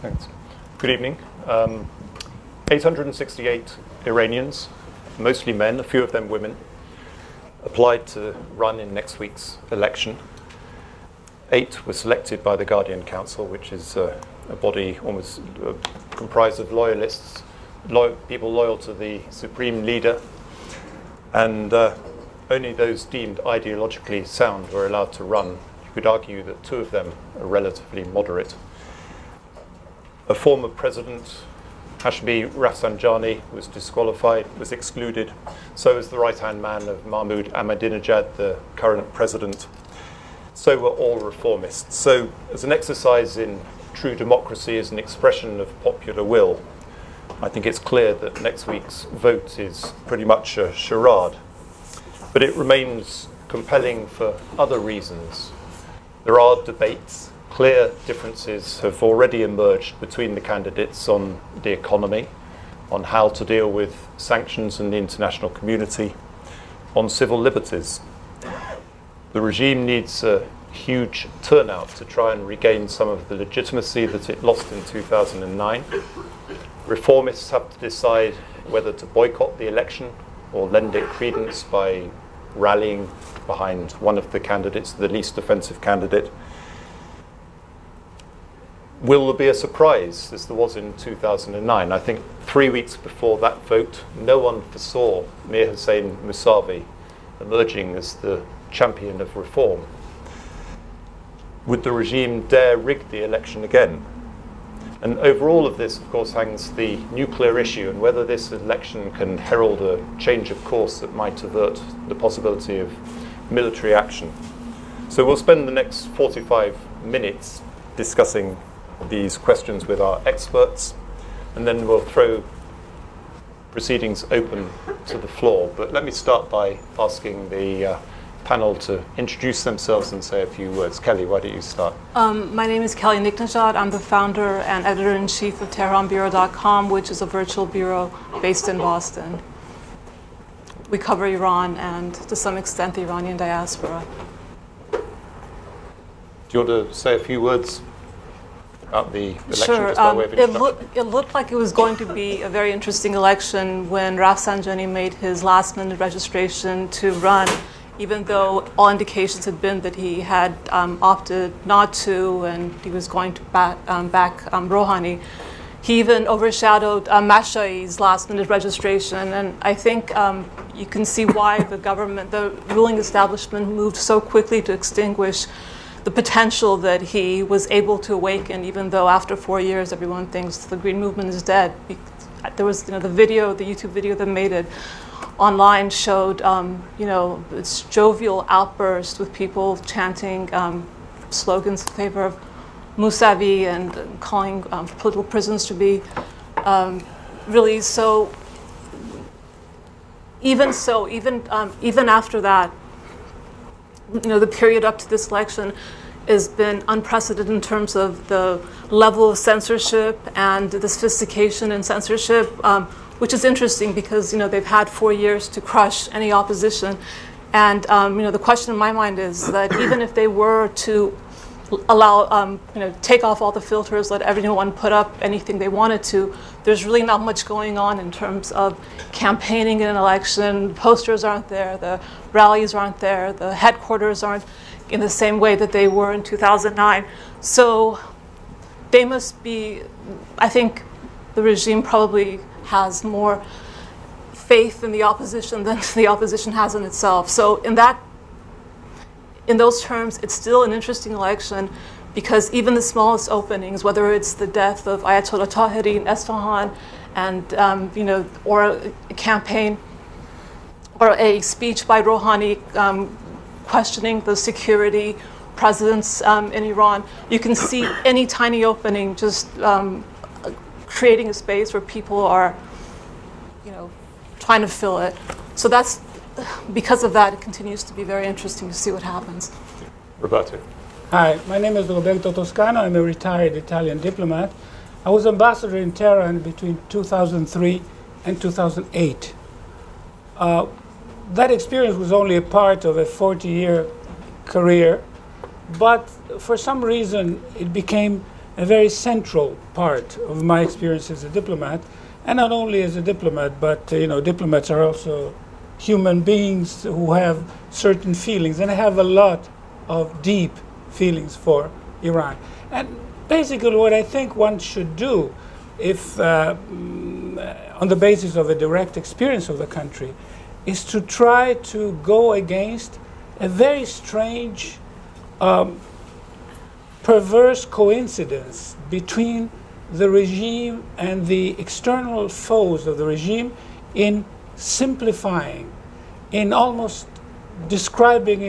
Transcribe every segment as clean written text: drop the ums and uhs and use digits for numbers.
Thanks. Good evening. 868 Iranians, mostly men, a few of them women, applied to run in next week's election. 8 were selected by the Guardian Council, which is a body almost comprised of loyalists, people loyal to the supreme leader, and only those deemed ideologically sound were allowed to run. You could argue that 2 of them are relatively moderate. A former president, Hashemi Rafsanjani, was disqualified, was excluded. So was the right-hand man of Mahmoud Ahmadinejad, the current president. So were all reformists. So as an exercise in true democracy, as an expression of popular will, I think it's clear that next week's vote is pretty much a charade. But it remains compelling for other reasons. There are debates. Clear differences have already emerged between the candidates on the economy, on how to deal with sanctions in the international community, on civil liberties. The regime needs a huge turnout to try and regain some of the legitimacy that it lost in 2009. Reformists have to decide whether to boycott the election or lend it credence by rallying behind one of the candidates, the least offensive candidate. Will there be a surprise, as there was in 2009? I think 3 weeks before that vote, no one foresaw Mir Hossein Mousavi emerging as the champion of reform. Would the regime dare rig the election again? And over all of this, of course, hangs the nuclear issue and whether this election can herald a change of course that might avert the possibility of military action. So we'll spend the next 45 minutes discussing these questions with our experts, and then we'll throw proceedings open to the floor. But let me start by asking the panel to introduce themselves and say a few words. Kelly, why don't you start? My name is Kelly Niknejad. I'm the founder and editor-in-chief of TehranBureau.com, which is a virtual bureau based in Boston. We cover Iran and, to some extent, the Iranian diaspora. Do you want to say a few words about the election? Sure. Just by way of introduction? It looked like it was going to be a very interesting election when Rafsanjani made his last-minute registration to run, even though all indications had been that he had opted not to and he was going to back Rouhani. He even overshadowed Mashaei's last-minute registration, and I think you can see why the ruling establishment moved so quickly to extinguish the potential that he was able to awaken, even though after 4 years everyone thinks the Green Movement is dead. There was, the YouTube video that made it online showed, its jovial outburst with people chanting slogans in favor of Mousavi and calling political prisons to be released. So even after that, the period up to this election has been unprecedented in terms of the level of censorship and the sophistication in censorship, which is interesting because they've had 4 years to crush any opposition. And the question in my mind is that even if they were to allow, take off all the filters, let everyone put up anything they wanted to, there's really not much going on in terms of campaigning in an election. The posters aren't there, the rallies aren't there, the headquarters aren't in the same way that they were in 2009. So they must be, I think the regime probably has more faith in the opposition than the opposition has in itself. So in those terms, it's still an interesting election because even the smallest openings, whether it's the death of Ayatollah Tahiri in Esfahan, and or a campaign or a speech by Rouhani questioning the security presence in Iran, you can see any tiny opening just creating a space where people are, trying to fill it. So because of that, it continues to be very interesting to see what happens. Roberto. Hi, my name is Roberto Toscano. I'm a retired Italian diplomat. I was ambassador in Tehran between 2003 and 2008. That experience was only a part of a 40-year career, but for some reason it became a very central part of my experience as a diplomat, and not only as a diplomat, but diplomats are also human beings who have certain feelings, and I have a lot of deep feelings for Iran. And basically what I think one should do, if on the basis of a direct experience of the country, is to try to go against a very strange, perverse coincidence between the regime and the external foes of the regime in simplifying, in almost describing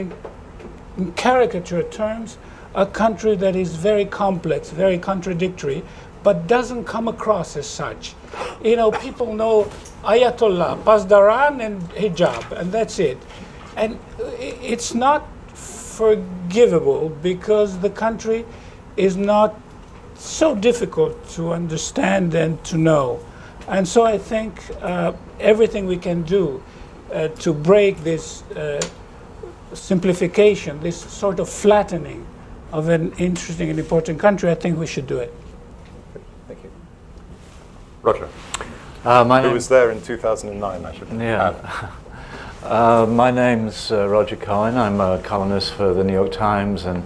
in caricature terms a country that is very complex, very contradictory, but doesn't come across as such. People know Ayatollah, Pasdaran, and hijab, and that's it. And it's not forgivable because the country is not so difficult to understand and to know. And so I think everything we can do to break this simplification, this sort of flattening of an interesting and important country, I think we should do it. Thank you. Roger. Who was there in 2009, I should add. My name's Roger Cohen. I'm a columnist for the New York Times and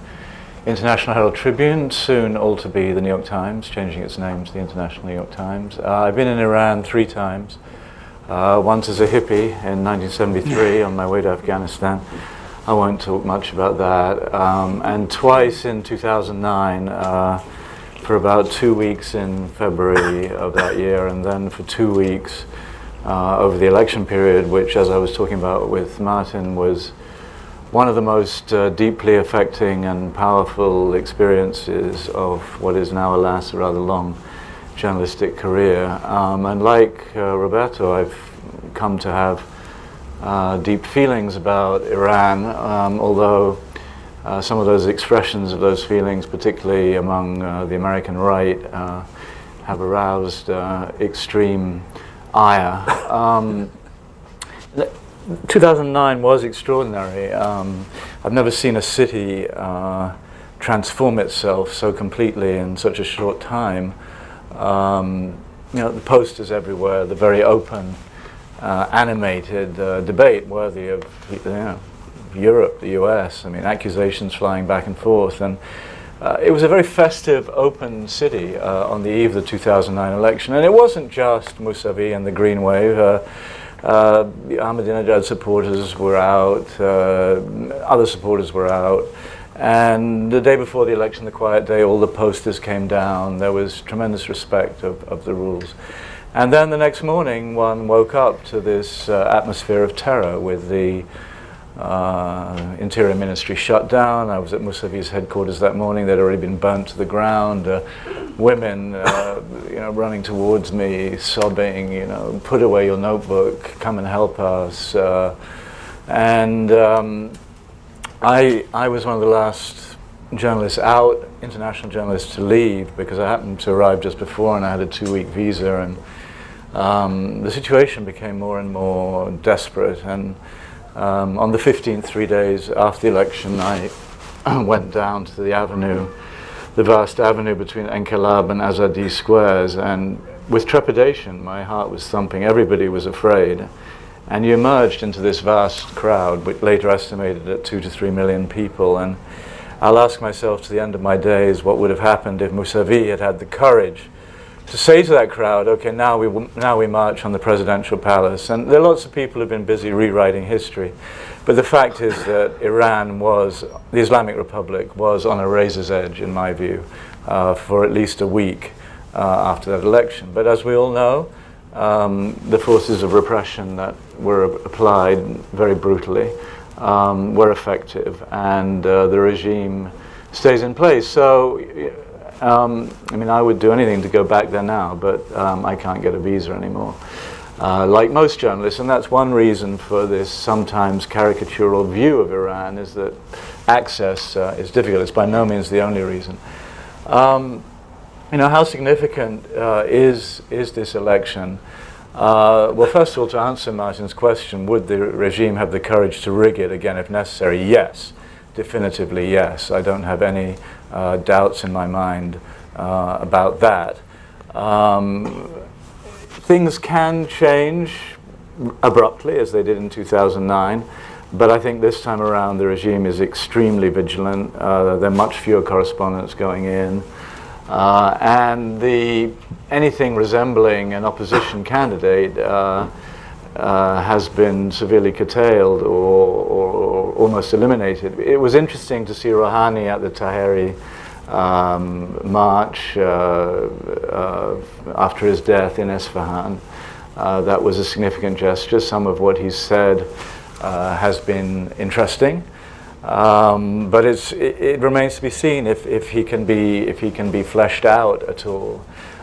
International Herald Tribune, soon all to be the New York Times, changing its name to the International New York Times. I've been in Iran 3 times. Once as a hippie in 1973 on my way to Afghanistan. I won't talk much about that. And twice in 2009 for about 2 weeks in February of that year, and then for 2 weeks over the election period, which, as I was talking about with Martin, was one of the most deeply affecting and powerful experiences of what is now, alas, a rather long journalistic career. And like Roberto, I've come to have deep feelings about Iran, although some of those expressions of those feelings, particularly among the American right, have aroused extreme ire. 2009 was extraordinary. I've never seen a city transform itself so completely in such a short time. The posters everywhere, the very open, animated debate worthy of Europe, the US. I mean, accusations flying back and forth, and it was a very festive, open city on the eve of the 2009 election. And it wasn't just Mousavi and the Green Wave. The Ahmadinejad supporters were out, other supporters were out, and the day before the election, the quiet day, all the posters came down. There was tremendous respect of the rules. And then the next morning, one woke up to this atmosphere of terror with the Interior Ministry shut down. I was at Mousavi's headquarters that morning. They'd already been burnt to the ground. Women, running towards me, sobbing, put away your notebook, come and help us. And I was one of the last journalists out, international journalists, to leave, because I happened to arrive just before and I had a 2-week visa, and the situation became more and more desperate. And on the 15th, 3 days after the election, I went down to the avenue, the vast avenue between Enkelab and Azadi squares, and with trepidation, my heart was thumping. Everybody was afraid. And you emerged into this vast crowd, which later estimated at 2 to 3 million people. And I'll ask myself to the end of my days what would have happened if Mousavi had had the courage to say to that crowd, okay, now we march on the presidential palace. And there are lots of people who've been busy rewriting history. But the fact is that Iran was, the Islamic Republic was on a razor's edge, in my view, for at least a week after that election. But as we all know, the forces of repression that were applied very brutally were effective, and the regime stays in place. So, I would do anything to go back there now, but I can't get a visa anymore, like most journalists. And that's one reason for this sometimes caricatural view of Iran, is that access is difficult. It's by no means the only reason. How significant is this election? Well, first of all, to answer Martin's question, would the regime have the courage to rig it again if necessary? Yes, definitively yes. I don't have any doubts in my mind about that. Things can change abruptly, as they did in 2009, but I think this time around the regime is extremely vigilant. There are much fewer correspondents going in, and anything resembling an opposition candidate has been severely curtailed or almost eliminated. It was interesting to see Rouhani at the Tahrir march after his death in Esfahan. That was a significant gesture. Some of what he said has been interesting, but it remains to be seen if he can be fleshed out at all.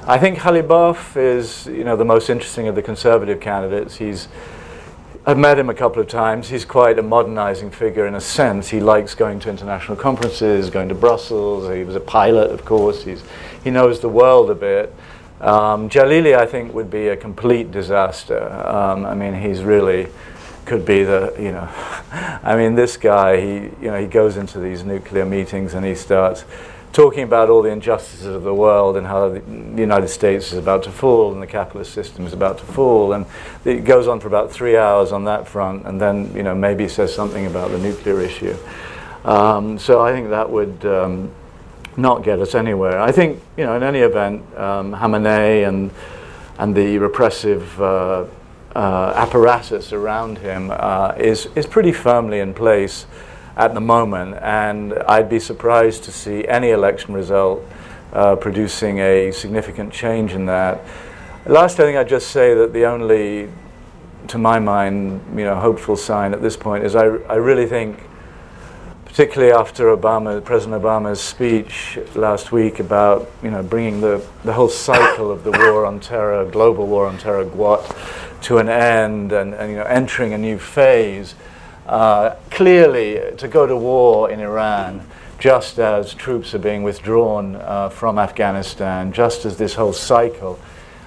I think Khalibaf is, the most interesting of the conservative candidates. I've met him a couple of times. He's quite a modernizing figure in a sense. He likes going to international conferences, going to Brussels. He was a pilot, of course. He knows the world a bit. Jalili, I think, would be a complete disaster. I mean, he's really could be this guy, he goes into these nuclear meetings and he starts talking about all the injustices of the world and how the United States is about to fall and the capitalist system is about to fall, and it goes on for about 3 hours on that front, and then maybe says something about the nuclear issue. So I think that would not get us anywhere. I think in any event, Khamenei and the repressive apparatus around him is pretty firmly in place at the moment, and I'd be surprised to see any election result producing a significant change in that. Last, I think I'd just say that the only, to my mind, hopeful sign at this point is I really think, particularly after President Obama's speech last week about bringing the whole cycle of the war on terror, global war on terror, to an end, and entering a new phase. Clearly, to go to war in Iran, just as troops are being withdrawn from Afghanistan, just as this whole cycle,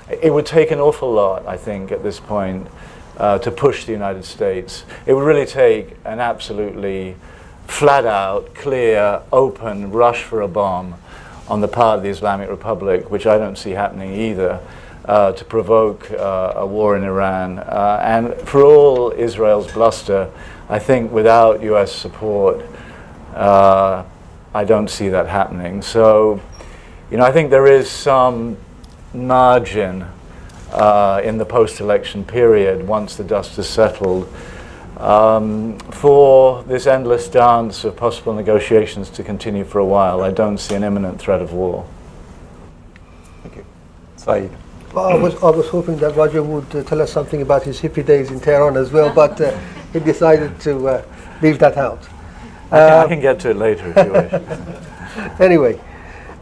it would take an awful lot, I think, at this point, to push the United States. It would really take an absolutely flat-out, clear, open rush for a bomb on the part of the Islamic Republic, which I don't see happening either, to provoke a war in Iran. And for all Israel's bluster, I think without US support, I don't see that happening. So, I think there is some margin in the post-election period, once the dust has settled, for this endless dance of possible negotiations to continue for a while. I don't see an imminent threat of war. Thank you. Saeed. Well, I was hoping that Roger would tell us something about his hippie days in Tehran as well, but he decided to leave that out. I can get to it later if you wish. Anyway,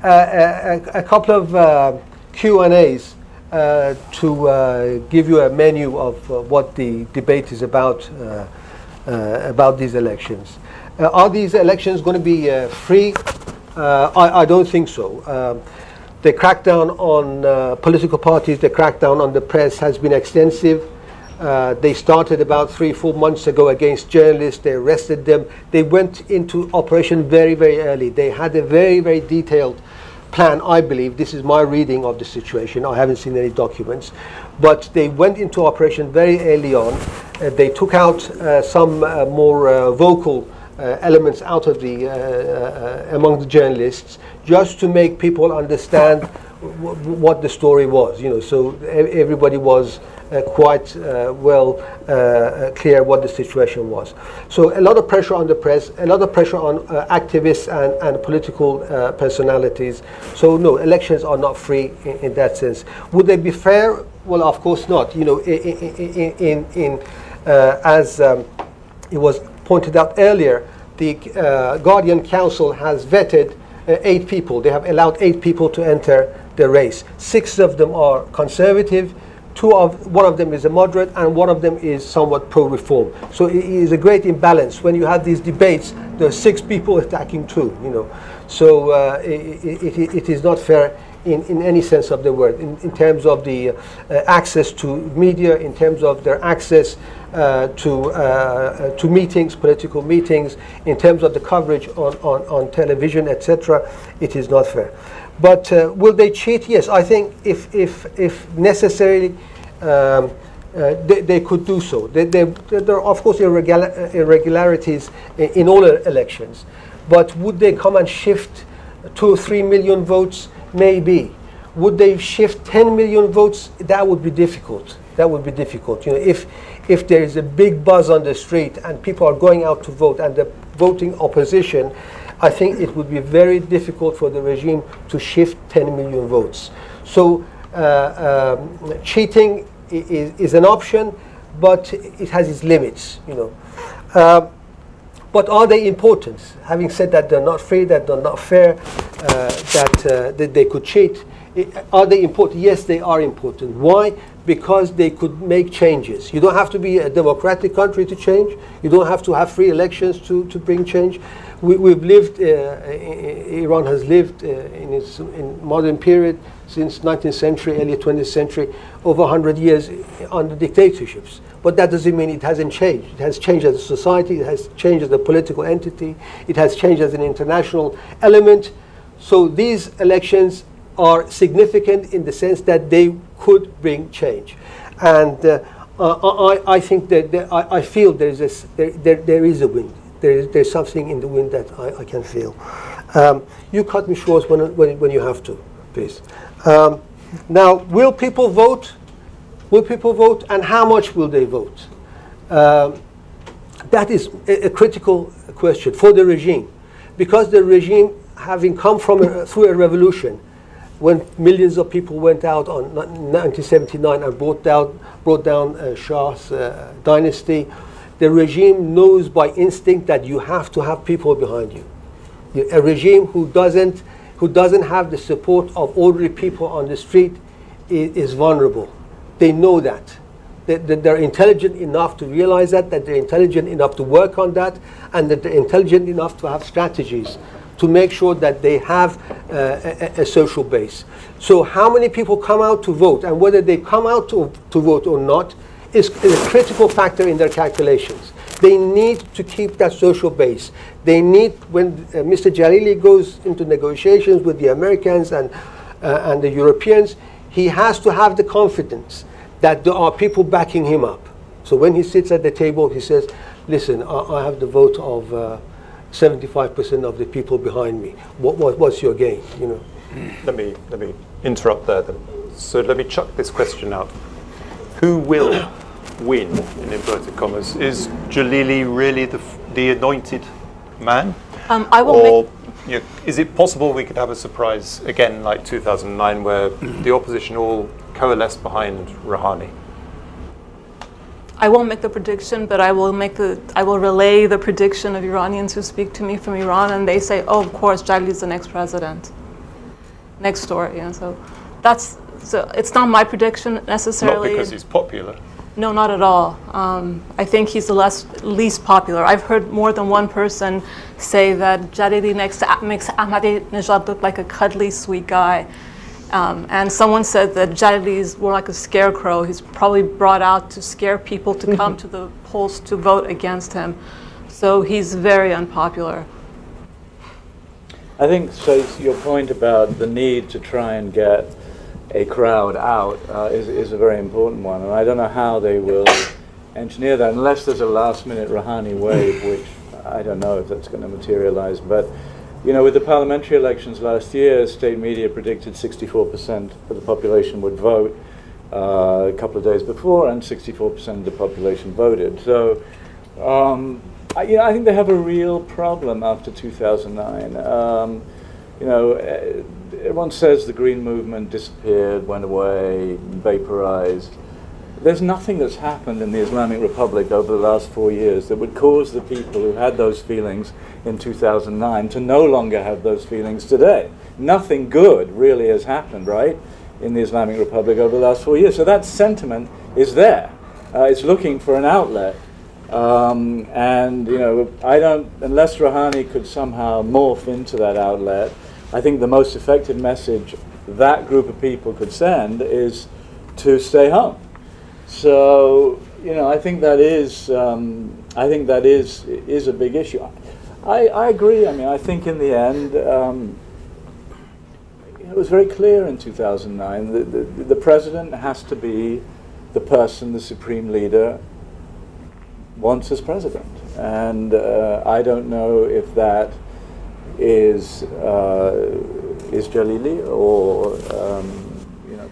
a couple of Q&As to give you a menu of what the debate is about these elections. Are these elections going to be free? I don't think so. The crackdown on political parties, the crackdown on the press has been extensive. They started about 3-4 months ago against journalists. They arrested them. They went into operation very, very early. They had a very, very detailed plan, I believe. This is my reading of the situation. I haven't seen any documents. But they went into operation very early on. They took out some more vocal elements out of among the journalists, just to make people understand what the story was. So everybody was quite clear what the situation was. So a lot of pressure on the press, a lot of pressure on activists and political personalities. So no, elections are not free in that sense. Would they be fair? Well, of course not. As it was pointed out earlier, the Guardian Council has vetted 8 people. They have allowed 8 people to enter the race. 6 of them are conservative, one of them is a moderate, and one of them is somewhat pro-reform. So it is a great imbalance. When you have these debates, there are 6 people attacking 2. So it is not fair in any sense of the word, in terms of the access to media, in terms of their access to meetings, political meetings, in terms of the coverage on television, etc. It is not fair. But will they cheat? Yes, I think if necessarily, they could do so. There are, of course, irregularities in all elections. But would they come and shift 2 or 3 million votes? Maybe. Would they shift 10 million votes? That would be difficult. That would be difficult. You know, if there is a big buzz on the street and people are going out to vote and the voting opposition, I think it would be very difficult for the regime to shift 10 million votes. So cheating is an option, but it has its limits, you know. But are they important? Having said that they're not free, that they're not fair, that they could cheat, are they important? Yes, they are important. Why? Because they could make changes. You don't have to be a democratic country to change. You don't have to have free elections to bring change. We've lived, Iran has lived in modern period since 19th century, early 20th century, over 100 years under dictatorships. But that doesn't mean it hasn't changed. It has changed as a society, it has changed as a political entity, it has changed as an international element. So these elections are significant in the sense that they could bring change. And I think that I feel there is a wind. There's something in the wind that I can feel. You cut me short when you have to, please. Now, will people vote? Will people vote, and how much will they vote? That is a critical question for the regime, because the regime, having come through a revolution, when millions of people went out on 1979 and brought down Shah's dynasty, the regime knows by instinct that you have to have people behind you. A regime who doesn't have the support of ordinary people on the street is vulnerable. They know that. They're intelligent enough to realize that they're intelligent enough to work on that, and that they're intelligent enough to have strategies to make sure that they have a social base. So how many people come out to vote, and whether they come out to vote or not, is a critical factor in their calculations. They need to keep that social base. They need, when Mr. Jalili goes into negotiations with the Americans and the Europeans, he has to have the confidence that there are people backing him up. So when he sits at the table, he says, listen, I have the vote of 75% of the people behind me. What's your gain? You know. Let me interrupt there then. So let me chuck this question out. Who will win, in inverted commas? Is Jalili really the anointed man? I will or is it possible we could have a surprise again like 2009 where the opposition all coalesce behind Rouhani? I won't make the prediction, but I will relay the prediction of Iranians who speak to me from Iran, and they say, "Oh, of course, Jalili is the next president." Next story, you know, so it's not my prediction necessarily. Not because he's popular. No, not at all. I think he's the least popular. I've heard more than one person say that Jalili makes Ahmadinejad look like a cuddly, sweet guy. And someone said that Jalili is more like a scarecrow. He's probably brought out to scare people to come to the polls to vote against him. So he's very unpopular. I think, so your point about the need to try and get a crowd out is a very important one. And I don't know how they will engineer that, unless there's a last-minute Rouhani wave, which I don't know if that's going to materialize. But you know, with the parliamentary elections last year, state media predicted 64% of the population would vote a couple of days before, and 64% of the population voted. So, I think they have a real problem after 2009. Everyone says the Green Movement disappeared, went away, vaporized. There's nothing that's happened in the Islamic Republic over the last 4 years that would cause the people who had those feelings in 2009 to no longer have those feelings today. Nothing good really has happened, right, in the Islamic Republic over the last 4 years. So that sentiment is there. It's looking for an outlet. Unless Rouhani could somehow morph into that outlet, I think the most effective message that group of people could send is to stay home. So, I think that is a big issue. I agree. I mean, I think in the end, It was very clear in 2009. The president has to be the person the supreme leader wants as president. And I don't know if that is Jalili or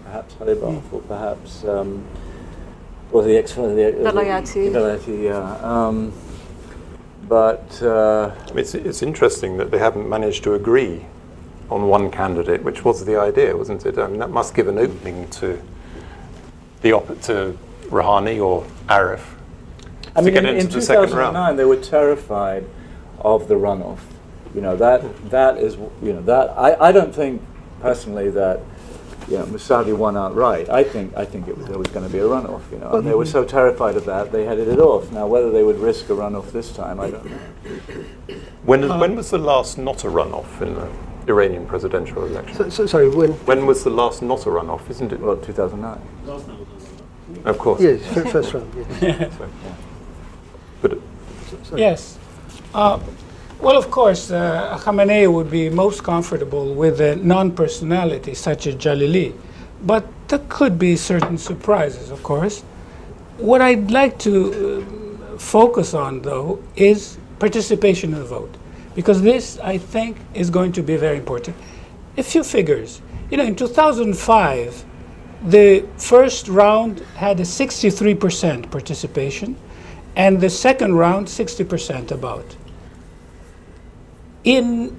perhaps Haribaf or perhaps or the Velayati. Yeah. But it's interesting that they haven't managed to agree on one candidate, which was the idea, wasn't it? I mean, that must give an opening to to Rouhani or Arif to get into the second round. In 2009, they were terrified of the runoff. That is that I don't think personally that Mossadi won outright. I think there was going to be a runoff. And they were so terrified of that they headed it off. Now whether they would risk a runoff this time, I don't know. When was the last not a runoff in the Iranian presidential election? Sorry, when? When was the last not a runoff? Isn't it? Well, 2009. Of course. Yes, first round. Yes. But Yes. Well, of course, Khamenei would be most comfortable with a non-personality such as Jalili, but there could be certain surprises, of course. What I'd like to focus on, though, is participation in the vote, because this, I think, is going to be very important. A few figures. In 2005, the first round had a 63% participation, and the second round, 60% about. In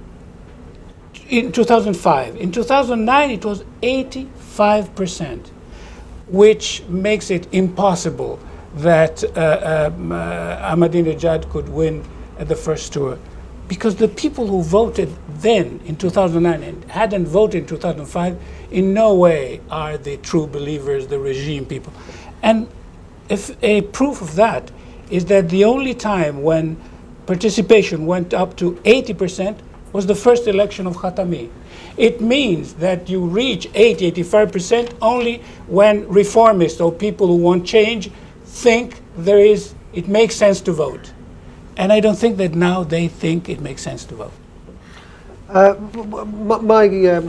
2005. In 2009, it was 85%, which makes it impossible that Ahmadinejad could win at the first tour. Because the people who voted then in 2009 and hadn't voted in 2005 in no way are the true believers, the regime people. And if a proof of that is that the only time when participation went up to 80% was the first election of Khatami. It means that you reach 85% only when reformists or people who want change think it makes sense to vote. And I don't think that now they think it makes sense to vote. My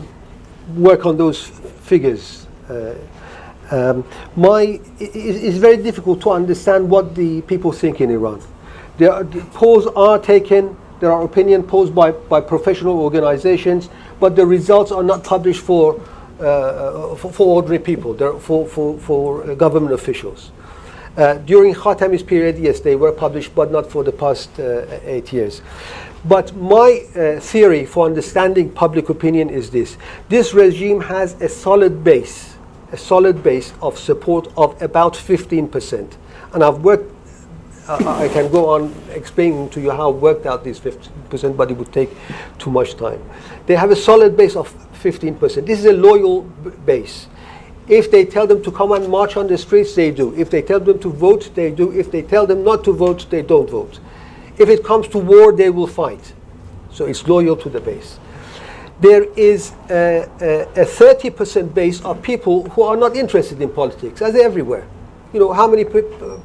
work on those figures, it's very difficult to understand what the people think in Iran. The polls are taken, there are opinion polls by professional organizations, but the results are not published for ordinary people, they're for government officials. During Khatami's period, yes, they were published, but not for the past 8 years. But my theory for understanding public opinion is this. This regime has a solid base of support of about 15%. And I've worked, I can go on explaining to you how I've worked out these 15%, but it would take too much time. They have a solid base of 15%. This is a loyal base. If they tell them to come and march on the streets, they do. If they tell them to vote, they do. If they tell them not to vote, they don't vote. If it comes to war, they will fight. So it's loyal to the base. There is a 30% base of people who are not interested in politics, as everywhere. How many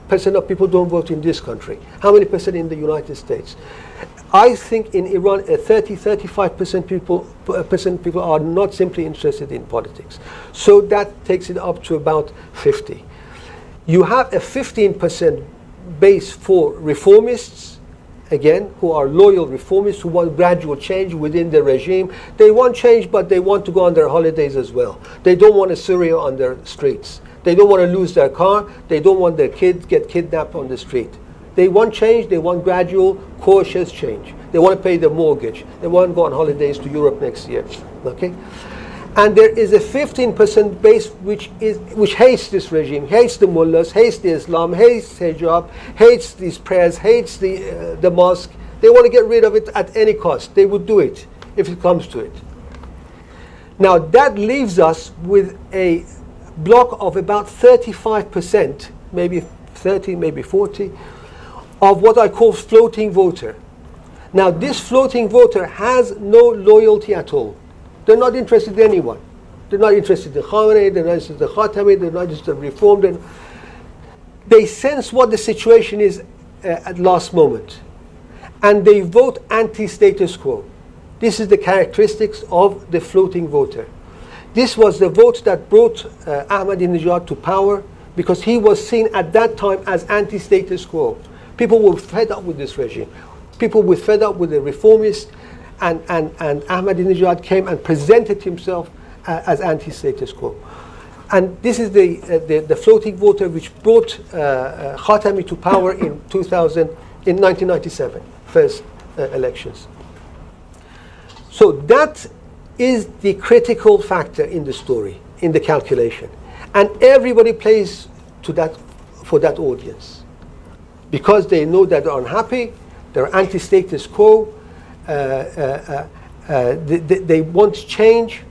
percent of people don't vote in this country? How many percent in the United States? I think in Iran, 35% people are not simply interested in politics. So that takes it up to about 50. You have a 15% base for reformists, again, who are loyal reformists who want gradual change within the regime. They want change, but they want to go on their holidays as well. They don't want a Syria on their streets. They don't want to lose their car. They don't want their kids get kidnapped on the street. They want change. They want gradual, cautious change. They want to pay their mortgage. They want to go on holidays to Europe next year. Okay, and there is a 15% base which hates this regime, hates the mullahs, hates the Islam, hates hijab, hates these prayers, hates the mosque. They want to get rid of it at any cost. They would do it if it comes to it. Now that leaves us with a block of about 35%, maybe 30, maybe 40, of what I call floating voter. Now this floating voter has no loyalty at all. They're not interested in anyone. They're not interested in Khamenei, they're not interested in Khatami, they're not interested in reform. They sense what the situation is at last moment. And they vote anti-status quo. This is the characteristics of the floating voter. This was the vote that brought Ahmadinejad to power, because he was seen at that time as anti-status quo. People were fed up with this regime. People were fed up with the reformists, and Ahmadinejad came and presented himself as anti-status quo. And this is the floating voter which brought Khatami to power in 1997, first elections. So that is the critical factor in the story, in the calculation. And everybody plays to that, for that audience, because they know that they're unhappy, they're anti-status quo, they want change,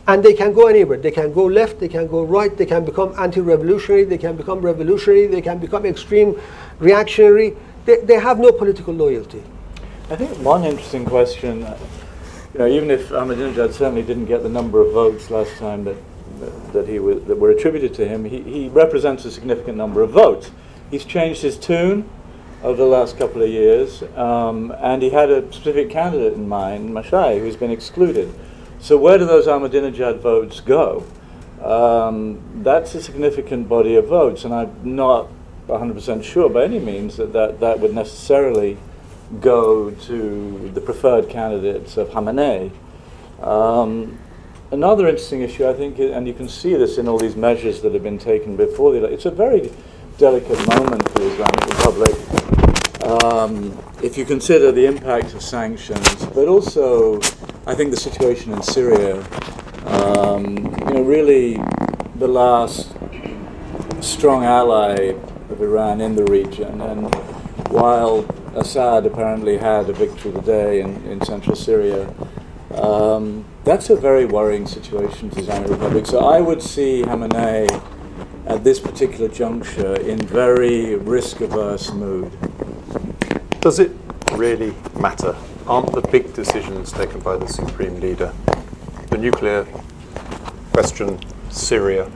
and they can go anywhere. They can go left, they can go right, they can become anti-revolutionary, they can become revolutionary, they can become extreme reactionary. They have no political loyalty. I think one interesting question, even if Ahmadinejad certainly didn't get the number of votes last time that were attributed to him, he represents a significant number of votes. He's changed his tune over the last couple of years, and he had a specific candidate in mind, Mashaei, who's been excluded. So where do those Ahmadinejad votes go? That's a significant body of votes, and I'm not 100% sure by any means that would necessarily go to the preferred candidates of Khamenei. Another interesting issue, I think, and you can see this in all these measures that have been taken before the election, it's a very delicate moment for the Islamic Republic. If you consider the impact of sanctions, but also, I think, the situation in Syria, really the last strong ally of Iran in the region, and while Assad apparently had a victory today in central Syria, that's a very worrying situation to the Islamic Republic. So I would see Khamenei at this particular juncture in very risk-averse mood. Does it really matter? Aren't the big decisions taken by the supreme leader, the nuclear question, Syria,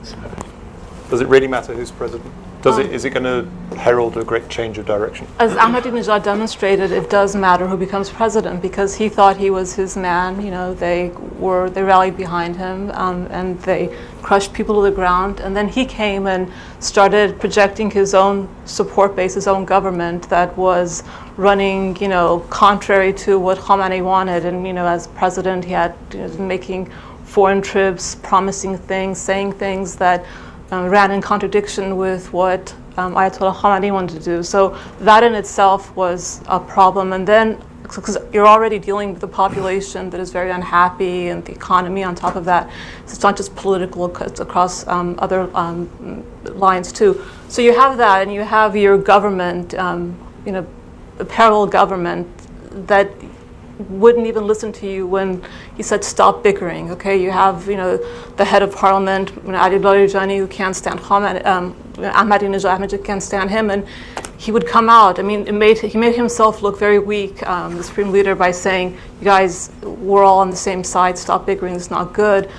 does it really matter who's president? Is it going to herald a great change of direction? As Ahmadinejad demonstrated, it does matter who becomes president, because he thought he was his man. They rallied behind him, and they crushed people to the ground. And then he came and started projecting his own support base, his own government that was running, contrary to what Khamenei wanted. And as president, he had making foreign trips, promising things, saying things that ran in contradiction with what Ayatollah Khamenei wanted to do. So that in itself was a problem. And then, because you're already dealing with a population that is very unhappy, and the economy on top of that, so it's not just political, it's across other lines too. So you have that, and you have your government, a parallel government that wouldn't even listen to you when he said stop bickering. Okay, you have the head of parliament, Rafsanjani, who can't stand Ahmadinejad can't stand him, and he would come out. I mean, he made himself look very weak, the supreme leader, by saying, "You guys, we're all on the same side. Stop bickering. It's not good."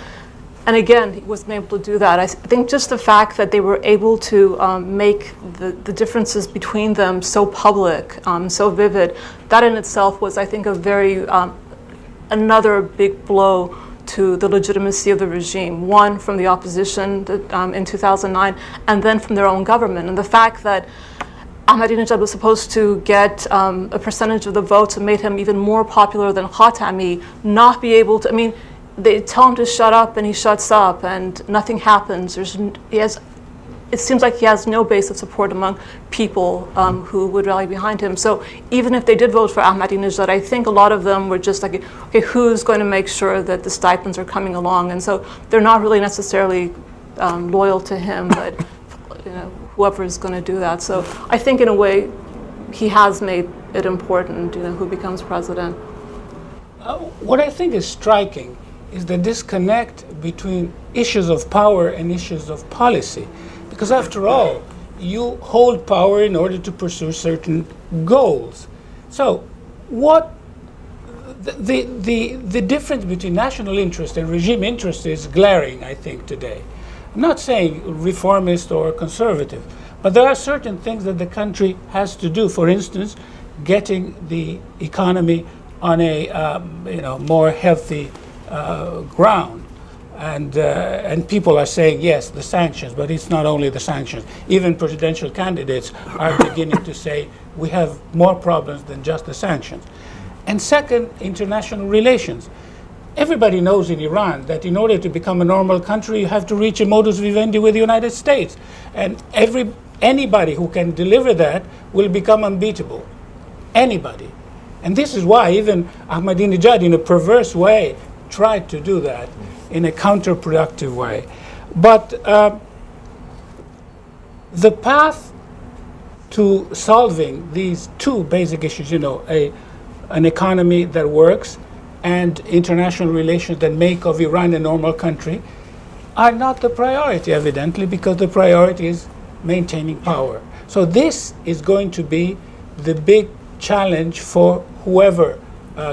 And again, he wasn't able to do that. I think just the fact that they were able to make the differences between them so public, so vivid, that in itself was, I think, a very another big blow to the legitimacy of the regime. One, from the opposition in 2009, and then from their own government. And the fact that Ahmadinejad was supposed to get a percentage of the votes and made him even more popular than Khatami, not be able to, they tell him to shut up and he shuts up and nothing happens. It seems like he has no base of support among people who would rally behind him. So even if they did vote for Ahmadinejad, I think a lot of them were just like, okay, who's going to make sure that the stipends are coming along? And so they're not really necessarily loyal to him, but whoever is going to do that. So I think in a way he has made it important, who becomes president. What I think is striking is the disconnect between issues of power and issues of policy. Because after all, you hold power in order to pursue certain goals. So what the difference between national interest and regime interest is glaring, I think, today. I'm not saying reformist or conservative, but there are certain things that the country has to do. For instance, getting the economy on a more healthy ground. And people are saying, yes, the sanctions, but it's not only the sanctions. Even presidential candidates are beginning to say, we have more problems than just the sanctions. And second, international relations. Everybody knows in Iran that in order to become a normal country, you have to reach a modus vivendi with the United States. And anybody who can deliver that will become unbeatable. Anybody. And this is why even Ahmadinejad, in a perverse way, tried to do that in a counterproductive way. But the path to solving these two basic issues, an economy that works and international relations that make of Iran a normal country, are not the priority, evidently, because the priority is maintaining power. So this is going to be the big challenge for whoever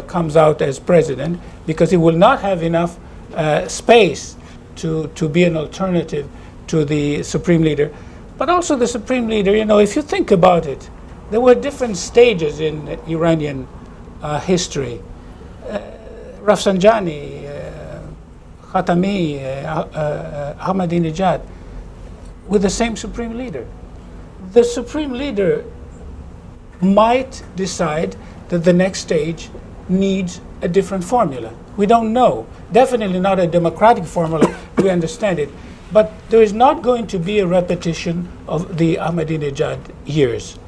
comes out as president, because he will not have enough space to be an alternative to the supreme leader. But also the supreme leader, if you think about it, there were different stages in Iranian history. Rafsanjani, Khatami, Ahmadinejad, with the same supreme leader. The supreme leader might decide that the next stage needs a different formula. We don't know. Definitely not a democratic formula, we understand it. But there is not going to be a repetition of the Ahmadinejad years.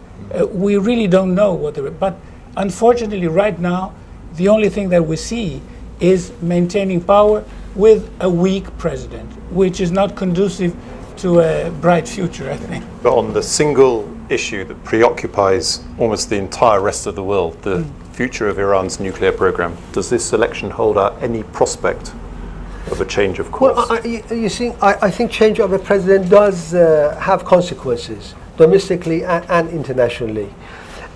We really don't know but unfortunately right now, the only thing that we see is maintaining power with a weak president, which is not conducive to a bright future, I think. But on the single issue that preoccupies almost the entire rest of the world, the future of Iran's nuclear program, does this election hold out any prospect of a change of course? Well, I think change of a president does have consequences, domestically and internationally.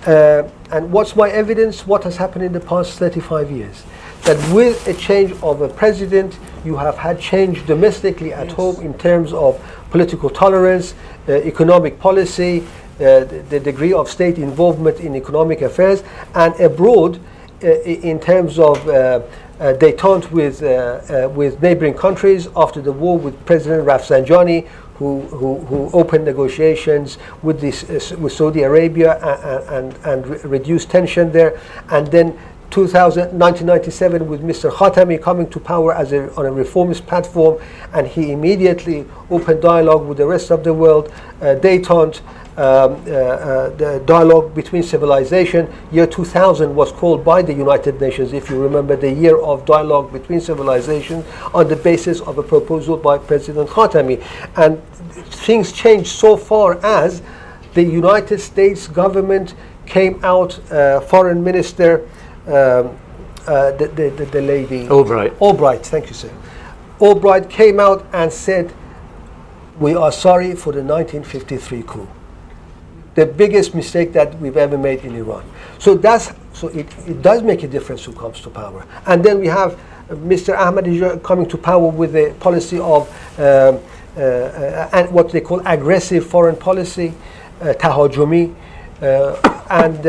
And what's my evidence? What has happened in the past 35 years? That with a change of a president, you have had change domestically at home in terms of political tolerance, economic policy, the degree of state involvement in economic affairs, and abroad in terms of détente with neighboring countries after the war with President Rafsanjani, who opened negotiations with Saudi Arabia and reduced tension there, and then 1997 with Mr. Khatami coming to power on a reformist platform, and he immediately opened dialogue with the rest of the world, détente, the dialogue between civilization. Year 2000 was called by the United Nations, if you remember, the year of dialogue between civilizations on the basis of a proposal by President Khatami. And things changed so far as the United States government came out, Foreign Minister, the lady Albright, thank you, sir. Albright came out and said, we are sorry for the 1953 coup, the biggest mistake that we've ever made in Iran. So it does make a difference who comes to power. And then we have Mr. Ahmadinejad coming to power with a policy of and what they call aggressive foreign policy, tahajumi. And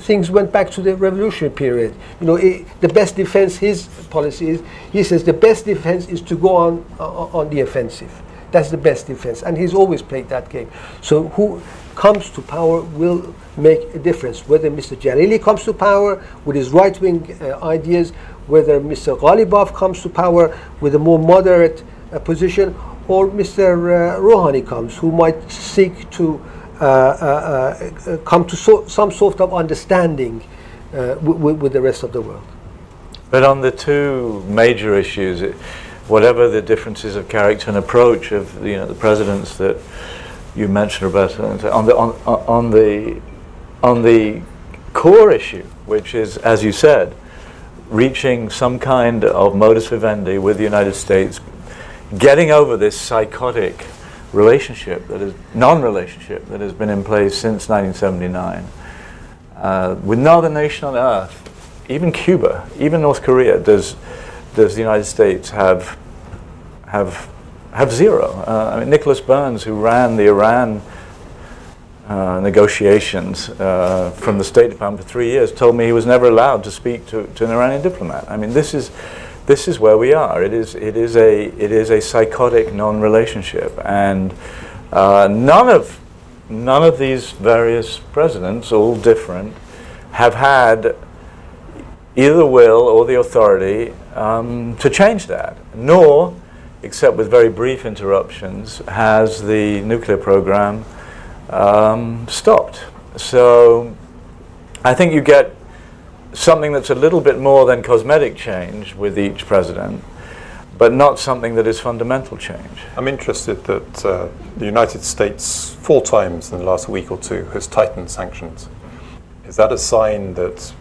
things went back to the revolutionary period. The best defense, his policy is, he says the best defense is to go on the offensive. That's the best defense, and he's always played that game. So who comes to power will make a difference. Whether Mr. Jalili comes to power with his right-wing ideas, whether Mr. Ghalibaf comes to power with a more moderate position, or Mr. Rouhani comes, who might seek to come to some sort of understanding with the rest of the world. But on the two major issues, whatever the differences of character and approach of the presidents that you mentioned, Roberto, on the core issue, which is, as you said, reaching some kind of modus vivendi with the United States, getting over this psychotic relationship, that is non-relationship, that has been in place since 1979, with no other nation on earth, even Cuba, even North Korea, does the United States have zero. I mean, Nicholas Burns, who ran the Iran negotiations from the State Department for 3 years, told me he was never allowed to speak to an Iranian diplomat. I mean, this is this is where we are. It is a psychotic non-relationship, and none of these various presidents, all different, have had either the will or the authority to change that. Nor, except with very brief interruptions, has the nuclear program stopped. So I think you get something that's a little bit more than cosmetic change with each president, but not something that is fundamental change. I'm interested that the United States 4 times in the last week or two has tightened sanctions. Is that a sign that,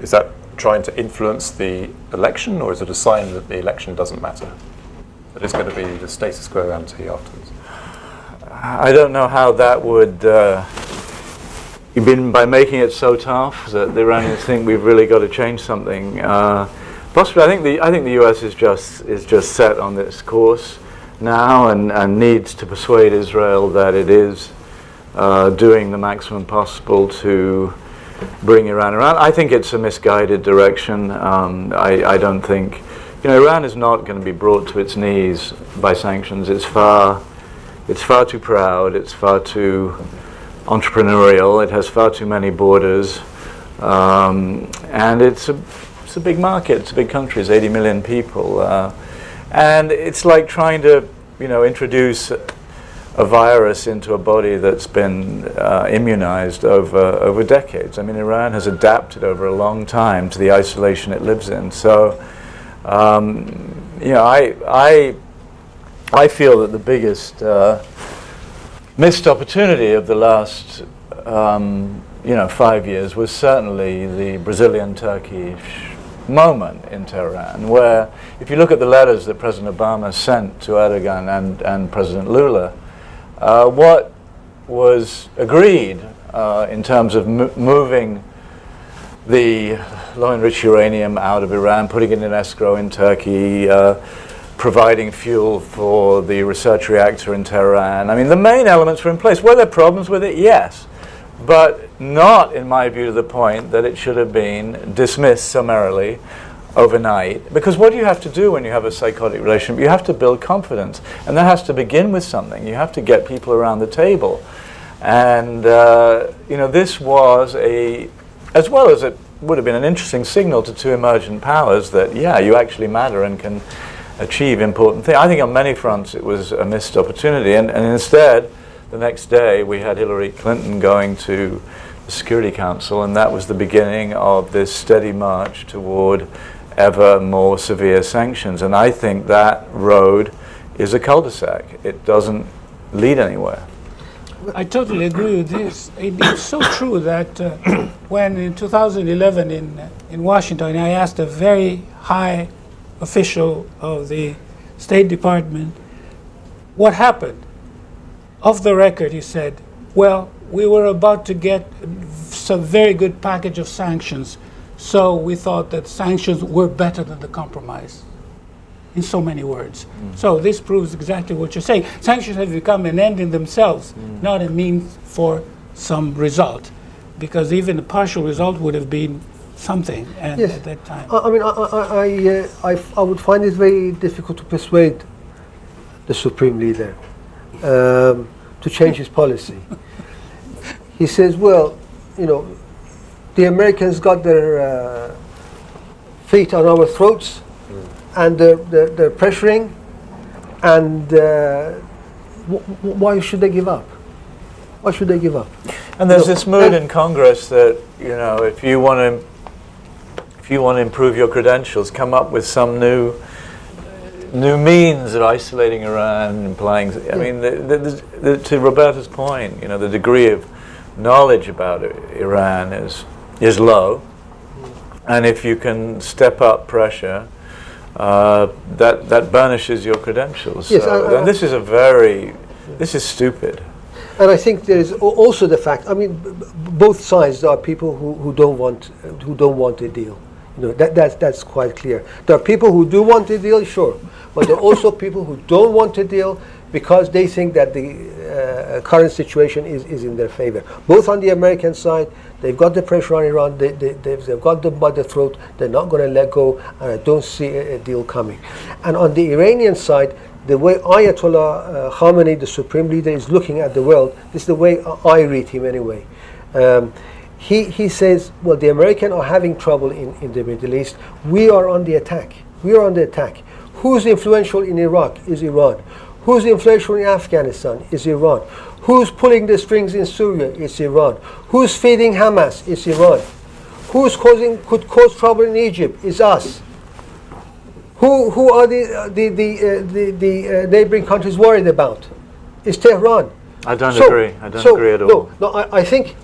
is that trying to influence the election, or is it a sign that the election doesn't matter? That it's going to be the status quo ante afterwards? I don't know how that would by making it so tough that the Iranians think we've really got to change something. Possibly, I think the U.S. is just set on this course now, and needs to persuade Israel that it is doing the maximum possible to bring Iran around. I think it's a misguided direction. I don't think, Iran is not going to be brought to its knees by sanctions. It's far too proud. It's far too entrepreneurial. It has far too many borders, and it's a big market. It's a big country. It's 80 million people, and it's like trying to, introduce a virus into a body that's been immunized over decades. I mean, Iran has adapted over a long time to the isolation it lives in. So, I feel that the biggest missed opportunity of the last 5 years was certainly the Brazilian-Turkish moment in Tehran, where if you look at the letters that President Obama sent to Erdogan and President Lula, what was agreed in terms of moving the low-enriched uranium out of Iran, putting it in escrow in Turkey, providing fuel for the research reactor in Tehran. I mean, the main elements were in place. Were there problems with it? Yes. But not, in my view, to the point that it should have been dismissed summarily overnight. Because what do you have to do when you have a psychotic relationship? You have to build confidence. And that has to begin with something. You have to get people around the table. And, this was as well as it would have been an interesting signal to 2 emergent powers that, you actually matter and can achieve important things. I think on many fronts it was a missed opportunity, and instead the next day we had Hillary Clinton going to the Security Council, and that was the beginning of this steady march toward ever more severe sanctions. And I think that road is a cul-de-sac. It doesn't lead anywhere. I totally agree with this. It's so true that when in 2011 in Washington, I asked a very high official of the State Department what happened. Off the record, he said, well, we were about to get some very good package of sanctions, so we thought that sanctions were better than the compromise, in so many words. So this proves exactly what you're saying. Sanctions have become an end in themselves, not a means for some result, because even a partial result would have been something at that time. I would find it very difficult to persuade the supreme leader to change his policy. He says, well, the Americans got their feet on our throats, and they're pressuring, and why should they give up? Why should they give up? And there's this mood in Congress that, if you want to improve your credentials, come up with some new means of isolating Iran, implying. I mean, to Roberta's point, the degree of knowledge about Iran is low, and if you can step up pressure, that burnishes your credentials. Yes, and this is stupid. And I think there is also the fact. I mean, both sides. There are people who don't want a deal. That's quite clear. There are people who do want a deal, sure, but there are also people who don't want a deal because they think that the current situation is in their favor. Both on the American side, they've got the pressure on Iran, they've got them by the throat, they're not going to let go, and I don't see a deal coming. And on the Iranian side, the way Ayatollah Khamenei, the supreme leader, is looking at the world, this is the way I read him anyway. He says, well, the Americans are having trouble in the Middle East. We are on the attack. We are on the attack. Who's influential in Iraq is Iran. Who's influential in Afghanistan is Iran. Who's pulling the strings in Syria is Iran. Who's feeding Hamas is Iran. Could cause trouble in Egypt is us. Who are the neighboring countries worried about? It's Tehran. I don't agree. I don't agree at all. No, I think.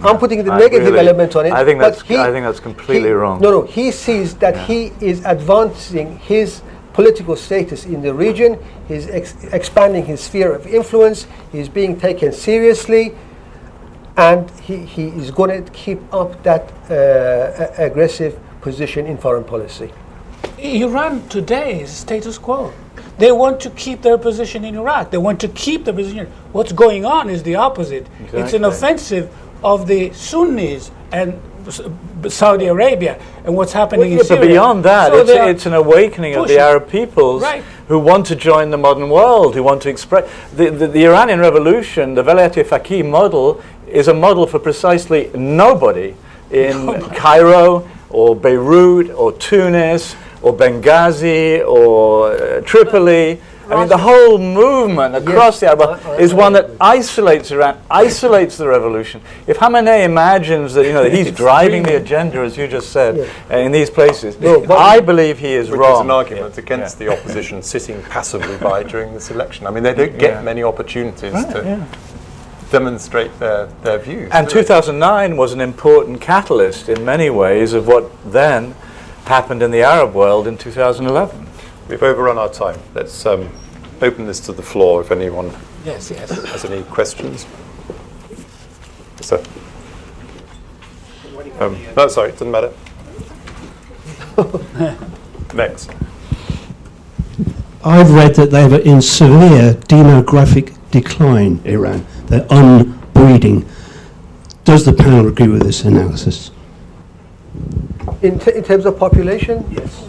I'm putting the negative element on it. I think that's completely wrong. No, he sees that he is advancing his political status in the region. He's expanding his sphere of influence. He's being taken seriously, and he is going to keep up that aggressive position in foreign policy. Iran today is status quo. They want to keep their position in Iraq. They want to keep the position. What's going on is the opposite. Exactly. It's an offensive of the Sunnis and Saudi Arabia and what's happening in Syria. But beyond that, so it's an awakening of the Arab peoples who want to join the modern world, who want to express. The Iranian Revolution, the Velayat-e Faqih model, is a model for precisely nobody in Cairo or Beirut or Tunis or Benghazi or Tripoli. I mean, the whole movement across the Arab is one that isolates Iran, isolates the revolution. If Khamenei imagines that, that he's driving the agenda, as you just said, in these places, I believe he is wrong. Which is an argument against the opposition sitting passively by during this election. I mean, they don't get many opportunities to demonstrate their views. And 2009 was an important catalyst in many ways of what then happened in the Arab world in 2011. We've overrun our time. Let's open this to the floor if anyone has any questions. Sir. No, sorry, it doesn't matter. Next. I've read that they were in severe demographic decline, Iran. They're unbreeding. Does the panel agree with this analysis? In terms of population? Yes.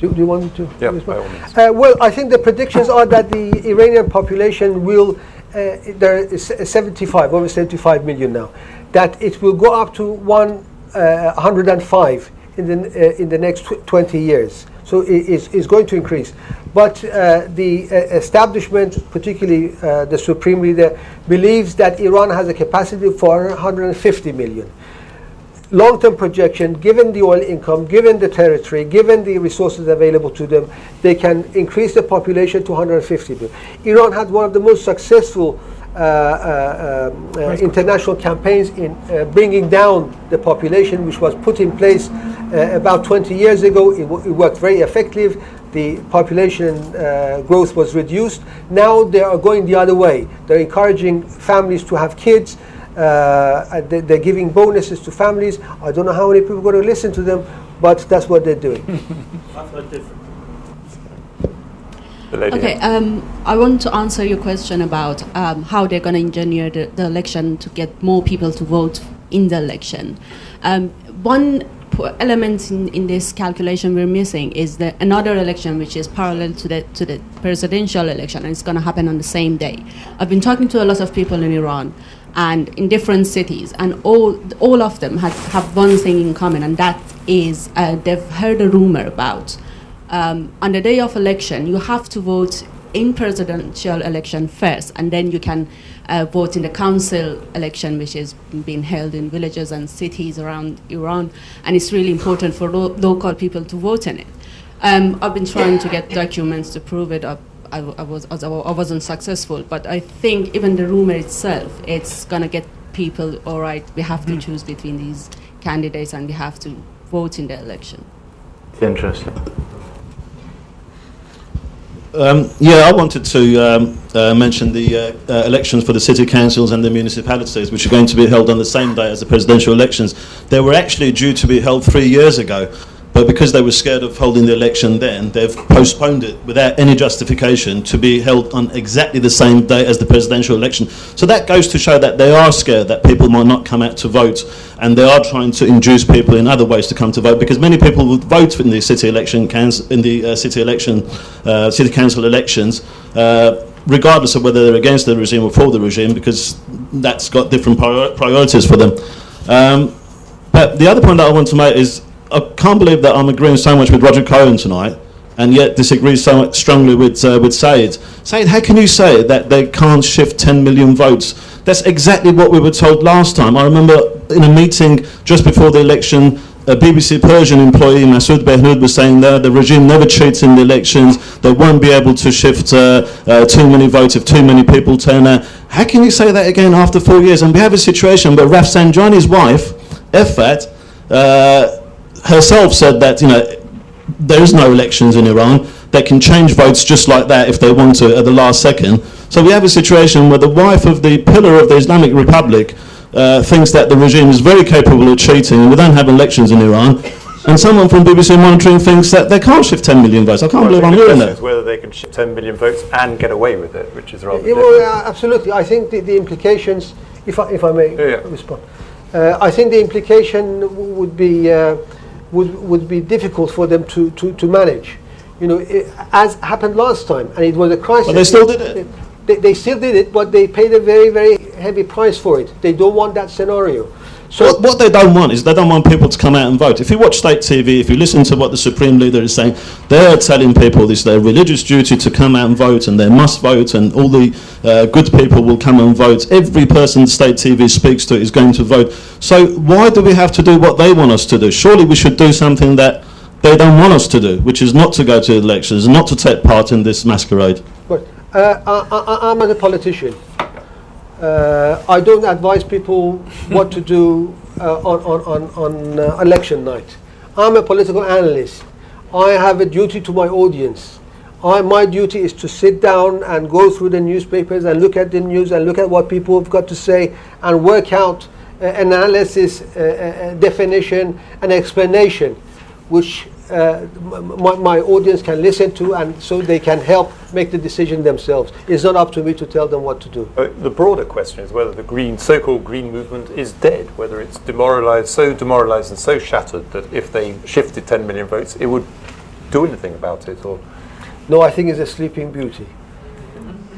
Do you want to? Yeah, by all means. Well, I think the predictions are that the Iranian population will, there is over 75 million now, that it will go up to 105 in the next 20 years. So it's going to increase. But the establishment, particularly the supreme leader, believes that Iran has a capacity for 150 million. Long-term projection, given the oil income, given the territory, given the resources available to them, they can increase the population to 150 million. Iran had one of the most successful international campaigns in bringing down the population, which was put in place about 20 years ago. It worked very effective. The population growth was reduced. Now they are going the other way. They're encouraging families to have kids. They're giving bonuses to families. I don't know how many people are going to listen to them, but that's what they're doing. Okay, I want to answer your question about how they're going to engineer the election to get more people to vote in the election. One element in this calculation we're missing is another election which is parallel to the presidential election, and it's going to happen on the same day. I've been talking to a lot of people in Iran and in different cities, and all of them have one thing in common, and that is they've heard a rumor about on the day of election you have to vote in presidential election first, and then you can vote in the council election, which is being held in villages and cities around Iran, and it's really important for local people to vote in it. I've been trying to get documents to prove it. I wasn't successful, but I think even the rumor itself, it's going to get people, all right, we have to choose between these candidates and we have to vote in the election. It's interesting. I wanted to mention the elections for the city councils and the municipalities, which are going to be held on the same day as the presidential elections. They were actually due to be held 3 years ago, But because they were scared of holding the election then, they've postponed it without any justification to be held on exactly the same day as the presidential election. So that goes to show that they are scared that people might not come out to vote, and they are trying to induce people in other ways to come to vote, because many people would vote in the city council elections, regardless of whether they're against the regime or for the regime, because that's got different priorities for them. But the other point that I want to make is, I can't believe that I'm agreeing so much with Roger Cohen tonight, and yet disagree so much strongly with Said. Said, how can you say that they can't shift 10 million votes? That's exactly what we were told last time. I remember in a meeting just before the election, a BBC Persian employee, Masoud Behnoud, was saying that the regime never cheats in the elections, they won't be able to shift too many votes if too many people turn out. How can you say that again after 4 years? And we have a situation where Rafsanjani's wife, Efat, herself said that, there is no elections in Iran. They can change votes just like that if they want to at the last second. So we have a situation where the wife of the pillar of the Islamic Republic thinks that the regime is very capable of cheating, and we don't have elections in Iran. And someone from BBC Monitoring thinks that they can't shift 10 million votes. I can't believe I'm hearing that. Whether they can shift 10 million votes and get away with it, which is rather different. Absolutely. I think the implications, if I may respond, I think the implication would be difficult for them to manage. As happened last time, and it was a crisis. But they still did it. They still did it, but they paid a very, very heavy price for it. They don't want that scenario. So what they don't want is they don't want people to come out and vote. If you watch state TV, if you listen to what the Supreme Leader is saying, they're telling people it's their religious duty to come out and vote, and they must vote, and all the good people will come and vote. Every person state TV speaks to is going to vote. So why do we have to do what they want us to do? Surely we should do something that they don't want us to do, which is not to go to elections, not to take part in this masquerade. But I'm not a politician. I don't advise people what to do on election night. I'm a political analyst. I have a duty to my audience. My duty is to sit down and go through the newspapers and look at the news and look at what people have got to say and work out analysis, definition, and explanation, which my audience can listen to, and so they can help make the decision themselves. It's not up to me to tell them what to do. The broader question is whether the so-called green movement is dead, whether it's so demoralized and so shattered that if they shifted 10 million votes, it would do anything about it. Or no, I think it's a sleeping beauty.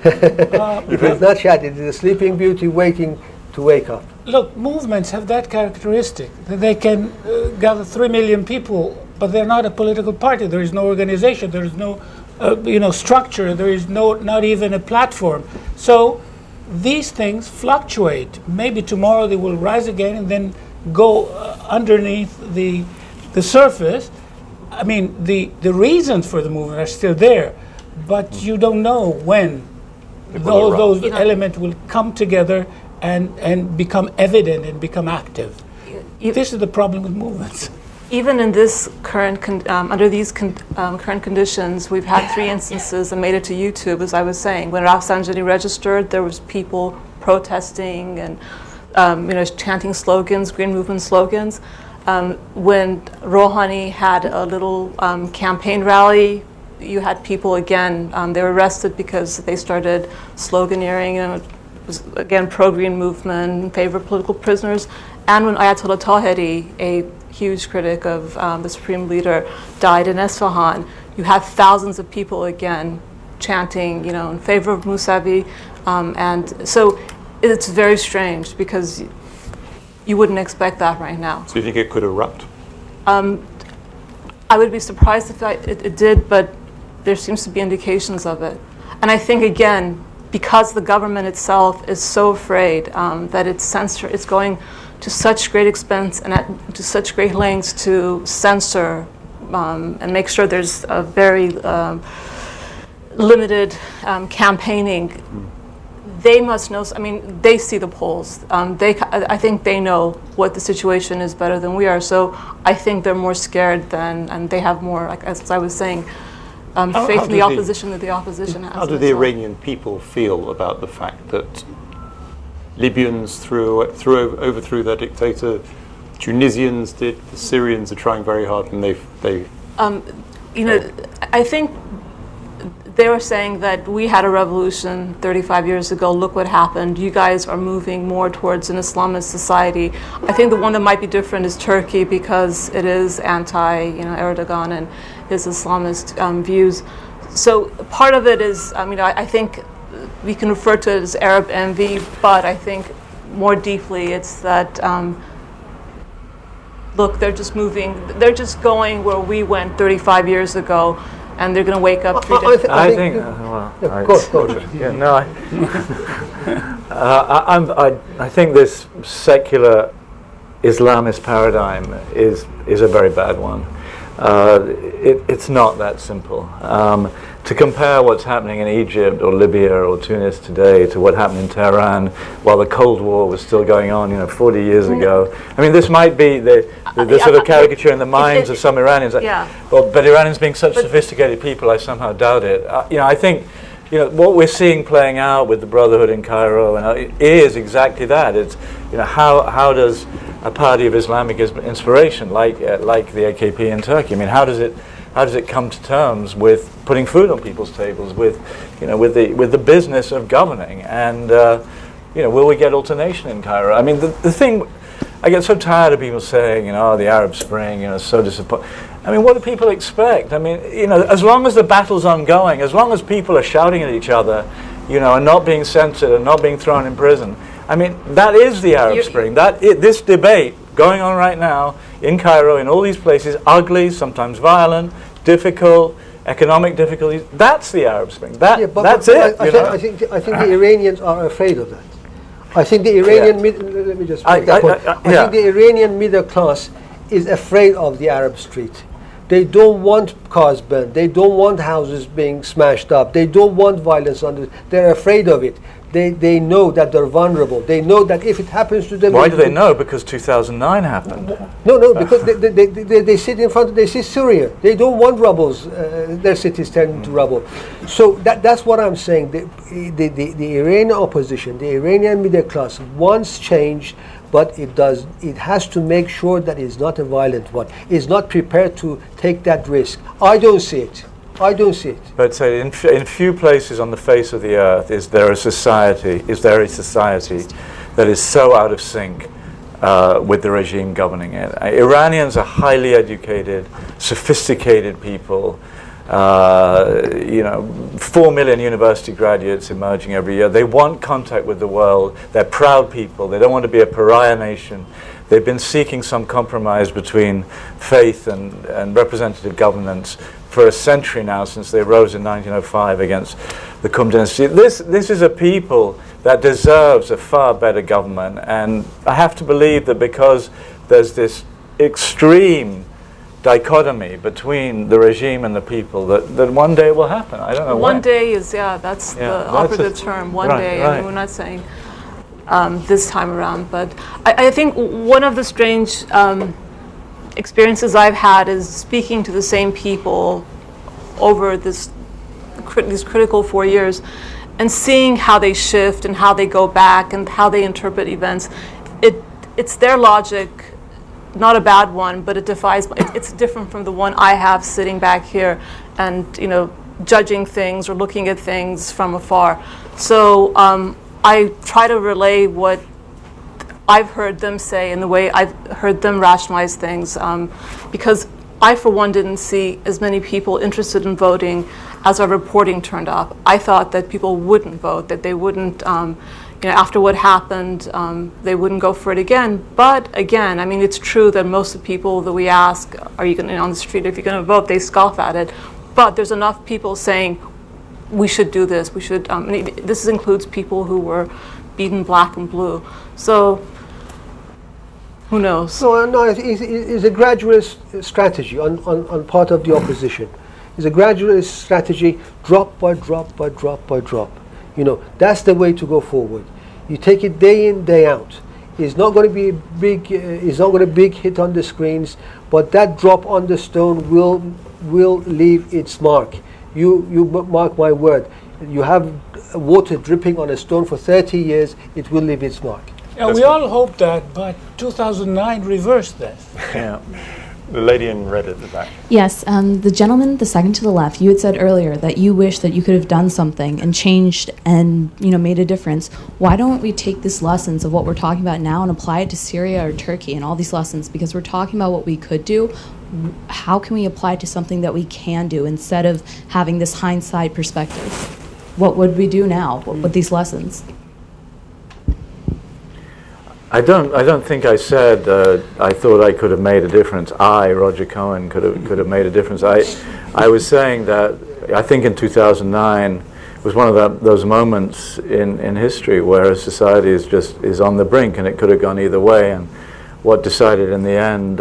If it's not shattered, it's a sleeping beauty waiting to wake up. Look, movements have that characteristic, that they can gather 3 million people, but they're not a political party. There is no organization. There is no, structure. There is not even a platform. So these things fluctuate. Maybe tomorrow they will rise again and then go underneath the surface. I mean, the reasons for the movement are still there, but you don't know when those elements will come together and become evident and become active. This is the problem with movements. Even in this under these current conditions, we've had 3 instances that made it to YouTube, as I was saying. When Rafsanjani registered, there was people protesting and chanting slogans, green movement slogans. When Rouhani had a little campaign rally, you had people again. They were arrested because they started sloganeering, and it was again pro-green movement in favor of political prisoners. And when Ayatollah Tahiri, a huge critic of the Supreme Leader, died in Esfahan, you had thousands of people again chanting, in favor of Mousavi, and so it's very strange because you wouldn't expect that right now. So you think it could erupt? I would be surprised if it did, but there seems to be indications of it. And I think, again, because the government itself is so afraid that it's going to such great expense and to such great lengths to censor and make sure there's a very limited campaigning. They must know. I mean, they see the polls. I think they know what the situation is better than we are. So I think they're more scared and they have more, like as I was saying, faith in the opposition that the opposition has. How do the Iranian people feel about the fact that Libyans overthrew their dictator, Tunisians did. The Syrians are trying very hard, and they. I think they were saying that we had a revolution 35 years ago. Look what happened. You guys are moving more towards an Islamist society. I think the one that might be different is Turkey, because it is anti, Erdogan and his Islamist views. So part of it is, I think we can refer to it as Arab envy, but I think more deeply it's that, look, they're just moving, they're just going where we went 35 years ago, and they're going to wake up. I think I think this secular Islamist paradigm is a very bad one. It's not that simple. To compare what's happening in Egypt or Libya or Tunis today to what happened in Tehran while the Cold War was still going on, 40 years ago. I mean, this might be the sort of caricature in the minds of some Iranians. But Iranians being such sophisticated people, I somehow doubt it. I think what we're seeing playing out with the Brotherhood in Cairo is exactly that. It's how does a party of Islamic inspiration like the AKP in Turkey, how does it come to terms with putting food on people's tables, with the business of governing, and will we get alternation in Cairo? The thing, I get so tired of people saying, the Arab Spring, so disappointing. What do people expect? As long as the battle's ongoing, as long as people are shouting at each other, and not being censored and not being thrown in prison, that is the Arab Spring. This debate going on right now in Cairo, in all these places, ugly, sometimes violent, difficult, economic difficulties. That's the Arab Spring. That's it. I think the Iranians are afraid of that. I think the Iranian let me just make that point. I think the Iranian middle class is afraid of the Arab street. They don't want cars burned. They don't want houses being smashed up. They don't want violence they're afraid of it. They know that they're vulnerable. They know that if it happens to them... Why do they know? Because 2009 happened. No, because they sit in front, they see Syria. They don't want roubles, their cities turned into rubble. So that's what I'm saying. The Iranian opposition, the Iranian middle class wants change, but it has to make sure that it's not a violent one. It's not prepared to take that risk. I don't see it. But say in few places on the face of the earth is there a society that is so out of sync with the regime governing it. Iranians are highly educated, sophisticated people. 4 million university graduates emerging every year. They want contact with the world. They're proud people. They don't want to be a pariah nation. They've been seeking some compromise between faith and representative governance for a century now, since they rose in 1905 against the Qum dynasty. This is a people that deserves a far better government, and I have to believe that because there's this extreme dichotomy between the regime and the people, that one day it will happen. I don't know. One day is, that's the operative term. One day. Right. We're not saying this time around, but I think one of the strange experiences I've had is speaking to the same people over these critical 4 years and seeing how they shift and how they go back and how they interpret events. It's their logic, not a bad one, but it's different from the one I have sitting back here and judging things or looking at things from afar. So I try to relay what I've heard them say and the way I've heard them rationalize things, because I, for one, didn't see as many people interested in voting as our reporting turned up. I thought that people wouldn't vote, that they wouldn't, after what happened, they wouldn't go for it again. But again, it's true that most of the people that we ask, are you going on the street, if you're going to vote, they scoff at it. But there's enough people saying, we should do this, we should, this includes people who were beaten black and blue. So, who knows? No, it's a gradual strategy on part of the opposition. It's a gradual strategy, drop by drop by drop by drop. That's the way to go forward. You take it day in, day out. It's not going to be big. It's not going to be a big hit on the screens, but that drop on the stone will leave its mark. You mark my word. You have water dripping on a stone for 30 years. It will leave its mark. Yeah, we all hope that, but 2009 reversed that. Yeah. The lady in red at the back. Yes, the gentleman, the second to the left, you had said earlier that you wish that you could have done something and changed and made a difference. Why don't we take these lessons of what we're talking about now and apply it to Syria or Turkey and all these lessons? Because we're talking about what we could do. How can we apply it to something that we can do instead of having this hindsight perspective? What would we do now with these lessons? I don't think I said I thought I could have made a difference. Roger Cohen, could have made a difference. I was saying that I think in 2009 was one of those moments in history where a society is on the brink, and it could have gone either way. And what decided in the end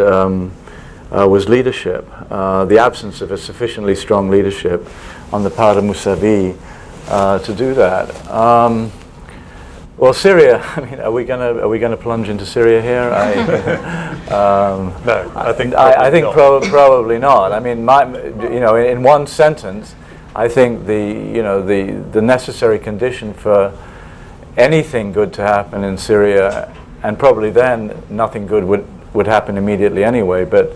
was leadership, the absence of a sufficiently strong leadership on the part of Mousavi to do that. Well, Syria. I mean, are we gonna plunge into Syria here? No, I think probably not. I mean, in one sentence, I think the necessary condition for anything good to happen in Syria, and probably then nothing good would happen immediately anyway. But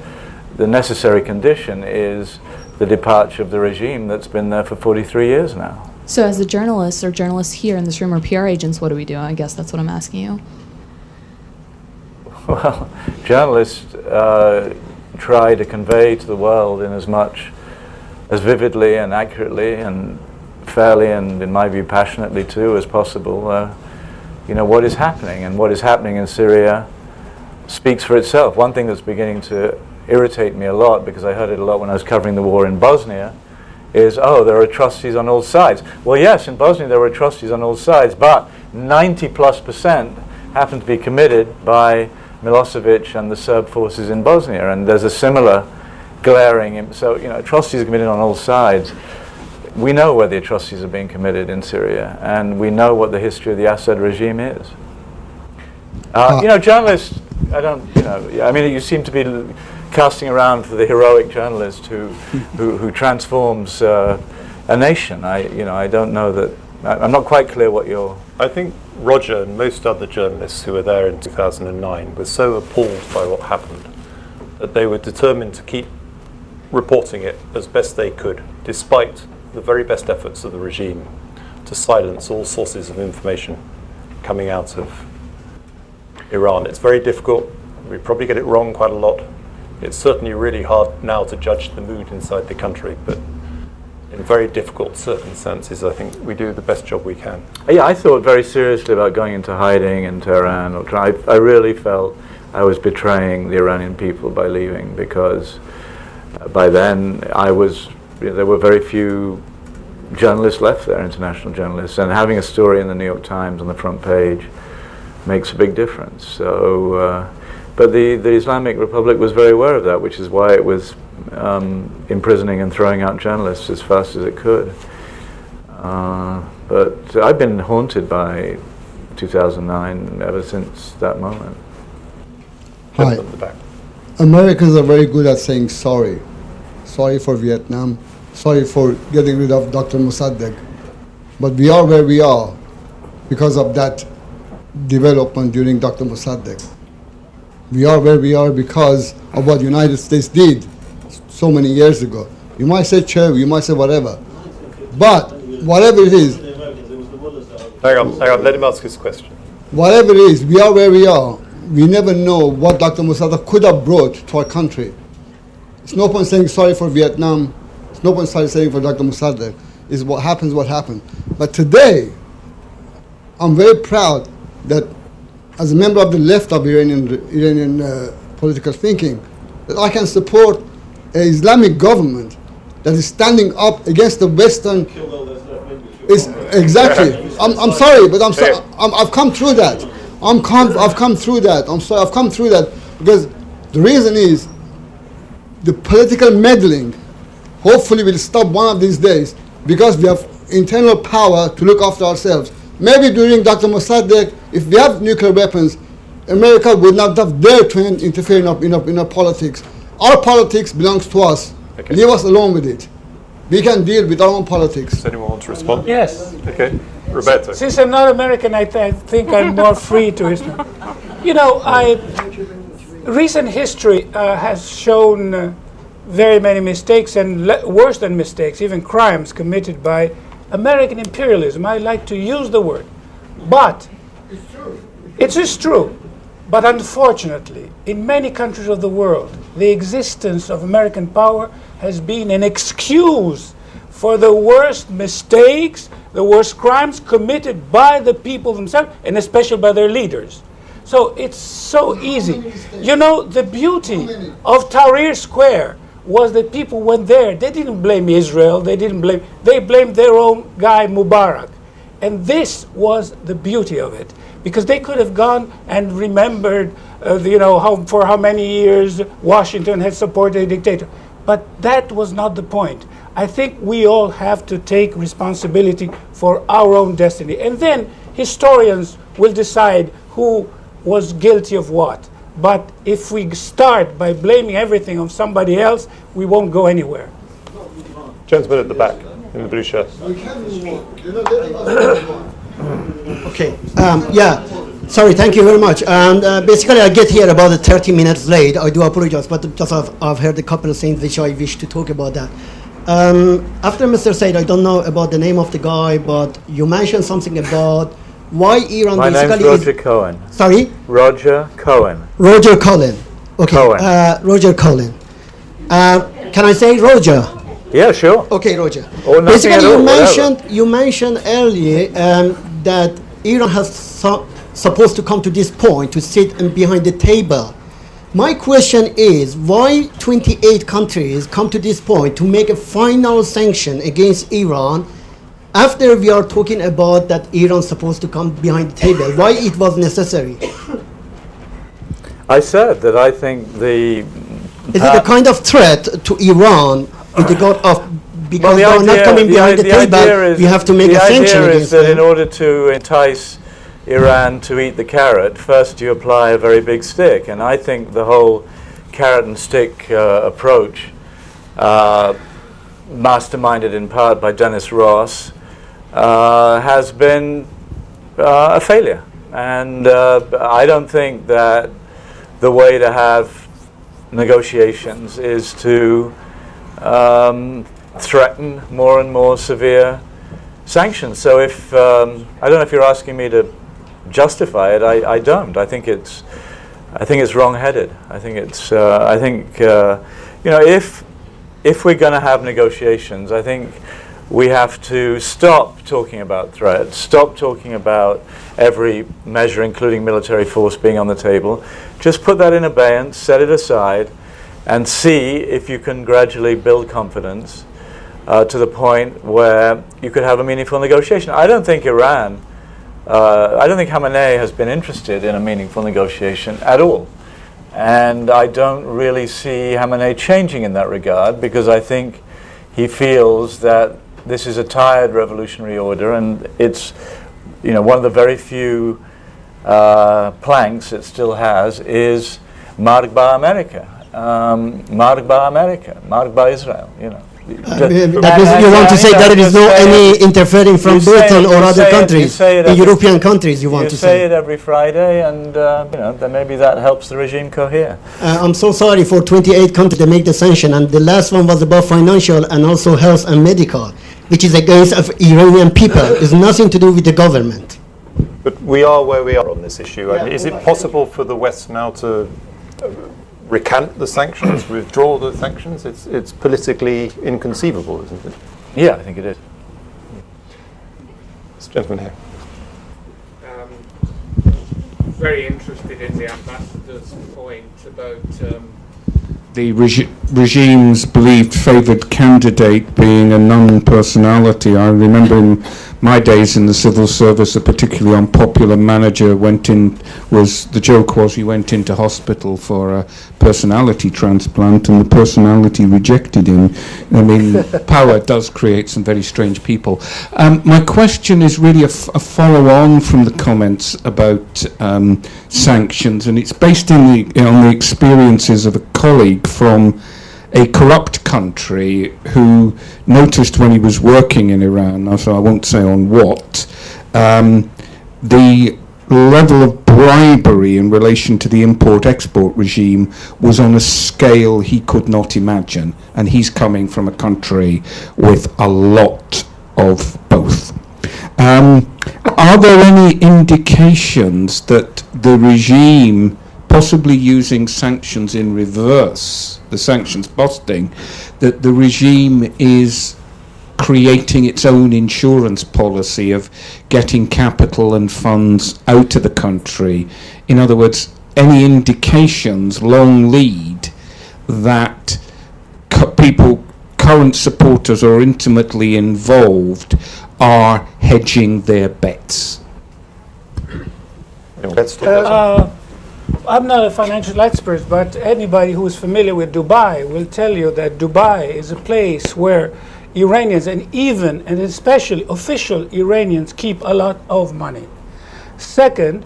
the necessary condition is the departure of the regime that's been there for 43 years now. So as a journalist or journalists here in this room or PR agents, what do we do? I guess that's what I'm asking you. Well, journalists try to convey to the world in as vividly and accurately and fairly and, in my view, passionately too, as possible, what is happening. And what is happening in Syria speaks for itself. One thing that's beginning to irritate me a lot, because I heard it a lot when I was covering the war in Bosnia, is, there are atrocities on all sides. Well, yes, in Bosnia there were atrocities on all sides, but 90+% happened to be committed by Milosevic and the Serb forces in Bosnia, and there's a similar glaring, atrocities are committed on all sides. We know where the atrocities are being committed in Syria, and we know what the history of the Assad regime is. Journalists, you seem to be casting around for the heroic journalist who transforms a nation. I don't know that. I'm not quite clear what you're. I think Roger and most other journalists who were there in 2009 were so appalled by what happened that they were determined to keep reporting it as best they could, despite the very best efforts of the regime to silence all sources of information coming out of Iran. It's very difficult. We probably get it wrong quite a lot. It's certainly really hard now to judge the mood inside the country, but in very difficult circumstances, I think we do the best job we can. Yeah, I thought very seriously about going into hiding in Tehran. I really felt I was betraying the Iranian people by leaving, because by then there were very few journalists left there, international journalists, and having a story in the New York Times on the front page makes a big difference. So. But the Islamic Republic was very aware of that, which is why it was imprisoning and throwing out journalists as fast as it could. But I've been haunted by 2009 ever since that moment. Hi. Americans are very good at saying sorry. Sorry for Vietnam. Sorry for getting rid of Dr. Mossadegh. But we are where we are because of that development during Dr. Mossadegh. We are where we are because of what the United States did so many years ago. You might say cherry, you might say whatever. But whatever it is... Hang on, let him ask his question. Whatever it is, we are where we are. We never know what Dr. Mossadegh could have brought to our country. It's no point saying sorry for Vietnam. It's no point saying for Dr. Mossadegh. It's what happened. But today, I'm very proud that as a member of the left of Iranian political thinking, that I can support an Islamic government that is standing up against the Western. Exactly. I'm sorry, but I've come through that. I've come through that. I'm sorry, I've come through that because the reason is the political meddling. Hopefully, will stop one of these days because we have internal power to look after ourselves. Maybe during Dr. Mossadegh, if we have nuclear weapons, America would not have dared to interfere in our politics. Our politics belongs to us. Okay. Leave us alone with it. We can deal with our own politics. Does anyone want to respond? Yes. Okay. Roberto. Since I'm not American, I think I'm more free to respond. You know, recent history has shown very many mistakes and worse than mistakes, even crimes committed by American imperialism. I like to use the word. But it is true. But unfortunately, in many countries of the world, the existence of American power has been an excuse for the worst mistakes, the worst crimes committed by the people themselves, and especially by their leaders. So it's so easy. You know, the beauty of Tahrir Square was that people went there. They didn't blame Israel. They blamed their own guy, Mubarak. And this was the beauty of it. Because they could have gone and remembered, for how many years Washington had supported a dictator. But that was not the point. I think we all have to take responsibility for our own destiny. And then historians will decide who was guilty of what. But if we start by blaming everything on somebody else, we won't go anywhere. Gentleman at the back, in the blue shirt. Okay. Yeah. Sorry. Thank you very much. And basically, I get here about 30 minutes late. I do apologize, but just I've heard a couple of things which I wish to talk about that. After Mr. Said, I don't know about the name of the guy, but you mentioned something about why Iran. My name's Roger Cohen. Sorry. Roger Cohen. Roger Cohen. Okay. Cohen. Roger Cohen. Can I say Roger? Yeah, sure. Okay, Roger. Or basically, all, you mentioned earlier that Iran has supposed to come to this point to sit behind the table. My question is, why 28 countries come to this point to make a final sanction against Iran after we are talking about that Iran is supposed to come behind the table? Why it was necessary? I said that I think the... Is it a kind of threat to Iran with regard of because they are not coming behind the table, we have to make a sanction against them? The idea is that in order to entice Iran to eat the carrot, first you apply a very big stick. And I think the whole carrot and stick approach, masterminded in part by Dennis Ross, has been a failure. And I don't think that the way to have negotiations is to threaten more and more severe sanctions. So if I don't know if you're asking me to justify it, I don't. I think it's wrong-headed. I think it's if we're going to have negotiations, I think we have to stop talking about threats, stop talking about every measure, including military force, being on the table. Just put that in abeyance, set it aside, and see if you can gradually build confidence to the point where you could have a meaningful negotiation. I don't think Khamenei has been interested in a meaningful negotiation at all. And I don't really see Khamenei changing in that regard, because I think he feels that this is a tired revolutionary order, and it's, one of the very few planks it still has is Mark by America, Mark by America, Mark by Israel, that means you want to say that there is no any interfering from Britain or other countries, the European countries, you want to say. You say it every Friday, and then maybe that helps the regime cohere. I'm so sorry for 28 countries that make the sanction, and the last one was about financial and also health and medical, which is against of Iranian people. It's nothing to do with the government. But we are where we are on this issue. I mean, is it possible for the West now to recant the sanctions, withdraw the sanctions? It's politically inconceivable, isn't it? Yeah, I think it is. This gentleman here. Very interested in the ambassador's point about the regime's believed favoured candidate being a non-personality. I remember in my days in the civil service, a particularly unpopular manager the joke was he went into hospital for a personality transplant, and the personality rejected him. I mean, power does create some very strange people. My question is really a follow-on from the comments about sanctions, and it's based on the experiences of a colleague from a corrupt country who noticed when he was working in Iran, so I won't say on what, the level of bribery in relation to the import-export regime was on a scale he could not imagine. And he's coming from a country with a lot of both. Are there any indications that the regime, possibly using sanctions in reverse, the sanctions busting, that the regime is creating its own insurance policy of getting capital and funds out of the country? In other words, any indications, long lead, that people, current supporters or intimately involved, are hedging their bets? I'm not a financial expert, but anybody who is familiar with Dubai will tell you that Dubai is a place where Iranians, and even and especially official Iranians, keep a lot of money. Second,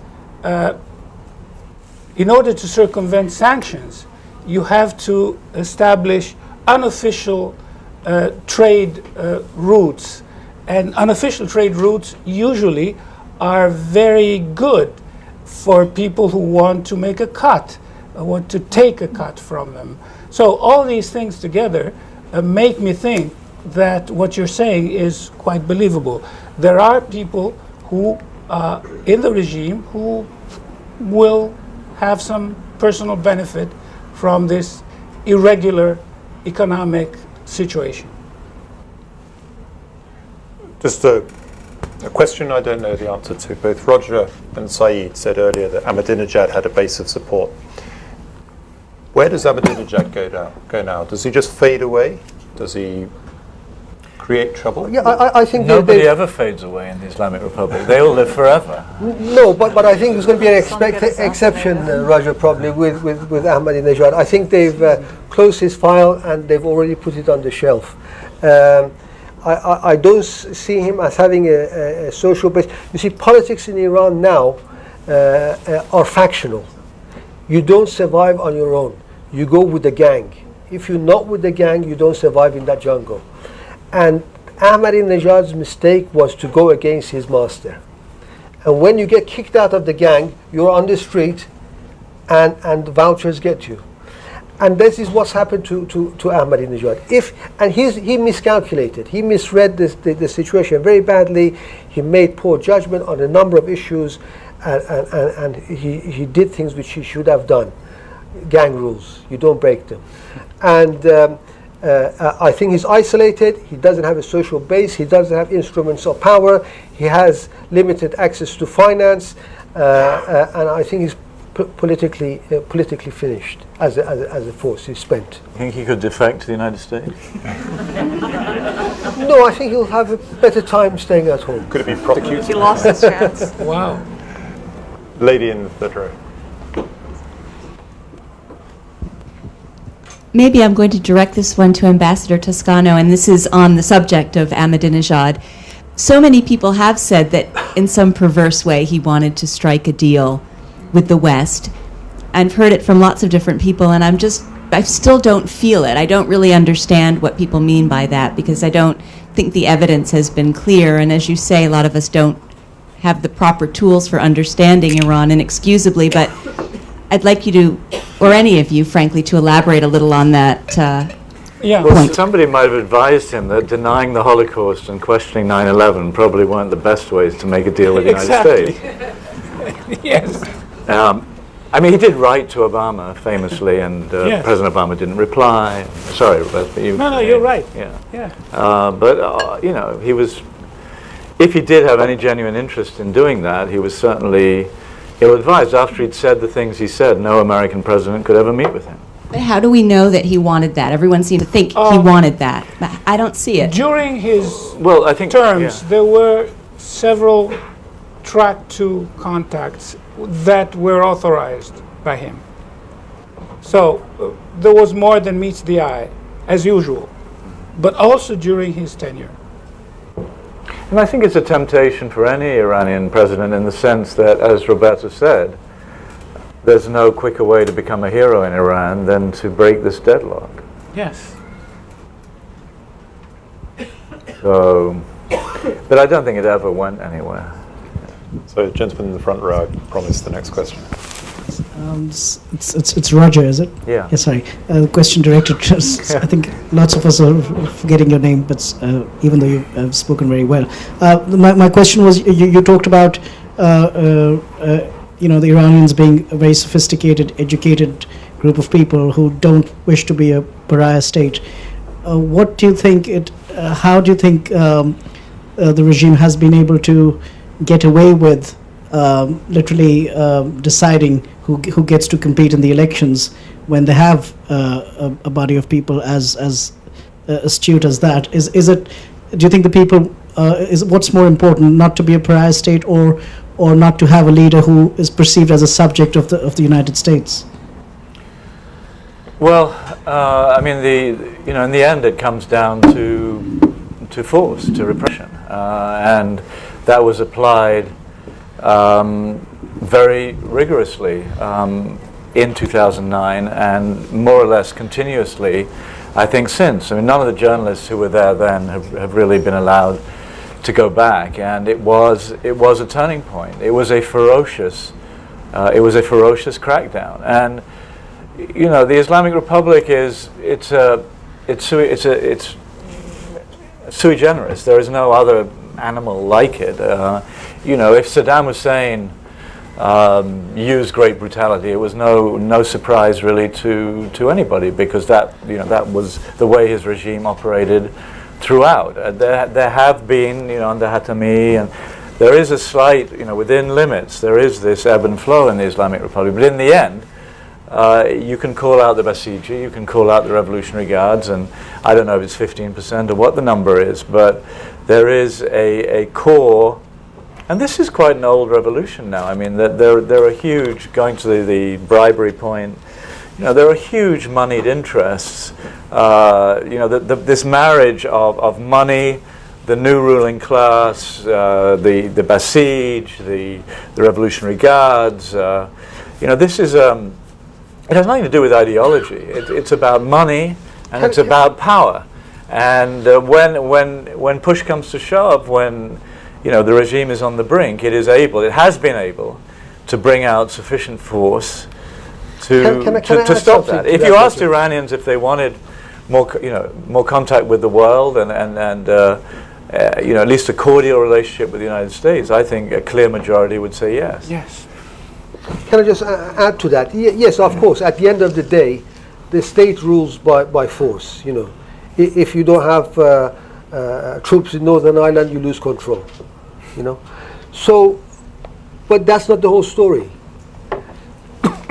in order to circumvent sanctions, you have to establish unofficial trade routes. And unofficial trade routes usually are very good for people who want to make a cut, want to take a cut from them. So all these things together make me think that what you're saying is quite believable. There are people who, in the regime, who will have some personal benefit from this irregular economic situation. Just a question I don't know the answer to. Both Roger and Saeed said earlier that Ahmadinejad had a base of support. Where does Ahmadinejad go now? Does he just fade away? Does he create trouble? Yeah, I think nobody ever fades away in the Islamic Republic. They all live forever. No, but I think there's going to be an exception, Roger, probably with Ahmadinejad. I think they've closed his file and they've already put it on the shelf. I don't see him as having a social base. You see, politics in Iran now are factional. You don't survive on your own. You go with the gang. If you're not with the gang, you don't survive in that jungle. And Ahmadinejad's mistake was to go against his master. And when you get kicked out of the gang, you're on the street and the vouchers get you. And this is what's happened to Ahmadinejad. He miscalculated. He misread the situation very badly. He made poor judgment on a number of issues, and he did things which he should have done. Gang rules, you don't break them. And I think he's isolated. He doesn't have a social base. He doesn't have instruments of power. He has limited access to finance, and I think he's politically finished as a force. He's spent. You think he could defect to the United States? No, I think he'll have a better time staying at home. Could it be prosecuted? He lost his chance. Wow. Lady in the third row. Maybe I'm going to direct this one to Ambassador Toscano, and this is on the subject of Ahmadinejad. So many people have said that in some perverse way he wanted to strike a deal with the West. I've heard it from lots of different people, and I still don't feel it. I don't really understand what people mean by that, because I don't think the evidence has been clear, and as you say, a lot of us don't have the proper tools for understanding Iran inexcusably, but I'd like you to, or any of you, frankly, to elaborate a little on that well, point. Somebody might have advised him that denying the Holocaust and questioning 9/11 probably weren't the best ways to make a deal with the United States. Yes. I mean, he did write to Obama famously, and yes. President Obama didn't reply. Sorry, you. No, you're right. Yeah. But you know, he was. If he did have any genuine interest in doing that, he was certainly ill-advised. After he'd said the things he said, no American president could ever meet with him. But how do we know that he wanted that? Everyone seemed to think he wanted that. But I don't see it. During his I think, terms, there were several track 2 contacts that were authorized by him. So there was more than meets the eye, as usual, but also during his tenure. And I think it's a temptation for any Iranian president in the sense that, as Roberta said, there's no quicker way to become a hero in Iran than to break this deadlock. Yes. So, but I don't think it ever went anywhere. So, gentleman in the front row, I promise the next question. It's Roger, is it? Yeah. Yeah, sorry. The question directed to us. I think lots of us are forgetting your name, but even though you have spoken very well. My question was, you talked about, the Iranians being a very sophisticated, educated group of people who don't wish to be a pariah state. What do you think how do you think the regime has been able to get away with literally deciding who gets to compete in the elections when they have a body of people as astute as that? Do you think the people, what's more important, not to be a pariah state or not to have a leader who is perceived as a subject of the United States? Well, I mean, in the end, it comes down to force, to repression, and that was applied very rigorously in 2009 and more or less continuously, I think, since. I mean, none of the journalists who were there then have really been allowed to go back, and it was a turning point. It was a ferocious crackdown, and the Islamic Republic it's sui generis. There is no other animal like it. If Saddam Hussein used great brutality, it was no surprise really to anybody, because that was the way his regime operated throughout. There have been, under Khatami, and there is a slight, within limits, there is this ebb and flow in the Islamic Republic. But in the end, you can call out the Basiji, you can call out the Revolutionary Guards, and I don't know if it's 15% or what the number is, but there is a core, and this is quite an old revolution now. I mean, there are huge, going to the bribery point, there are huge moneyed interests. This marriage of money, the new ruling class, the Basij, the Revolutionary Guards. This is it has nothing to do with ideology. It's about money and it's about power. And when push comes to shove, when the regime is on the brink, it has been able to bring out sufficient force to stop that. If you asked Iranians if they wanted more contact with the world and at least a cordial relationship with the United States, I think a clear majority would say yes. Yes. Can I just add to that? Yes, of course. At the end of the day, the state rules by force. If you don't have troops in Northern Ireland, you lose control. So, but that's not the whole story.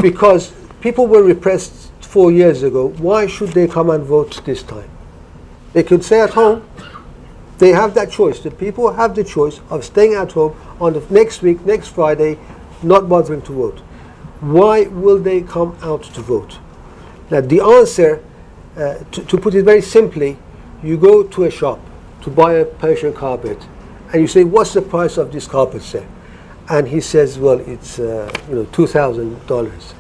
Because people were repressed 4 years ago. Why should they come and vote this time? They could stay at home. They have that choice. The people have the choice of staying at home on the next week, next Friday, not bothering to vote. Why will they come out to vote? Now, the answer, to put it very simply, you go to a shop to buy a Persian carpet, and you say, "What's the price of this carpet, sir?" And he says, "Well, it's $2,000."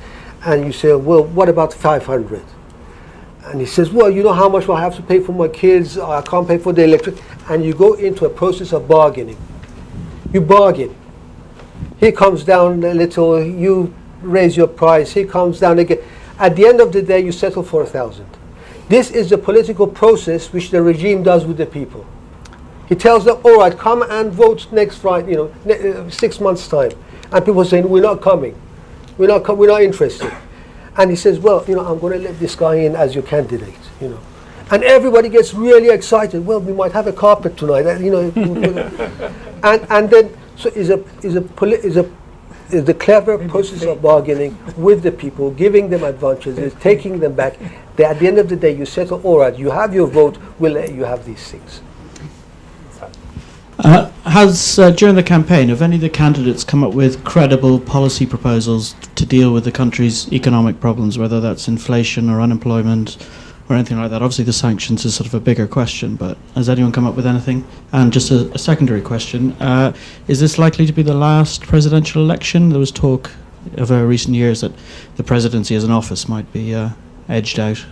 And you say, "Well, what about 500?" And he says, "Well, you know how much I have to pay for my kids? I can't pay for the electric." And you go into a process of bargaining. You bargain. He comes down a little, you raise your price, he comes down again. At the end of the day, you settle for 1,000. This is the political process which the regime does with the people. He tells them, "All right, come and vote next Friday, 6 months' time." And people are saying, "We're not coming. We're not interested." And he says, "Well, I'm going to let this guy in as your candidate, And everybody gets really excited. "Well, we might have a carpet tonight, and then so is the clever process of bargaining with the people, giving them advantages, taking them back. At the end of the day, you settle. All right, you have your vote. We'll let you have these things. During the campaign, have any of the candidates come up with credible policy proposals to deal with the country's economic problems, whether that's inflation or unemployment or anything like that? Obviously, the sanctions is sort of a bigger question, but has anyone come up with anything? And just a secondary question, is this likely to be the last presidential election? There was talk over recent years that the presidency as an office might be edged out.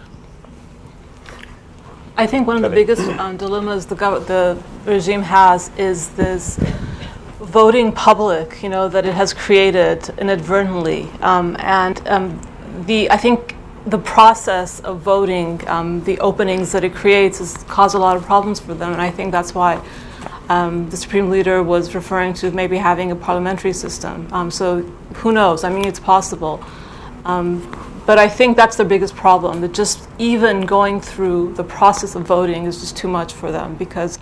I think one of the biggest dilemmas the regime has is this voting public, that it has created inadvertently, I think the process of voting, the openings that it creates, has caused a lot of problems for them, and I think that's why the Supreme Leader was referring to maybe having a parliamentary system. So who knows? I mean, it's possible. But I think that's their biggest problem, that just even going through the process of voting is just too much for them, because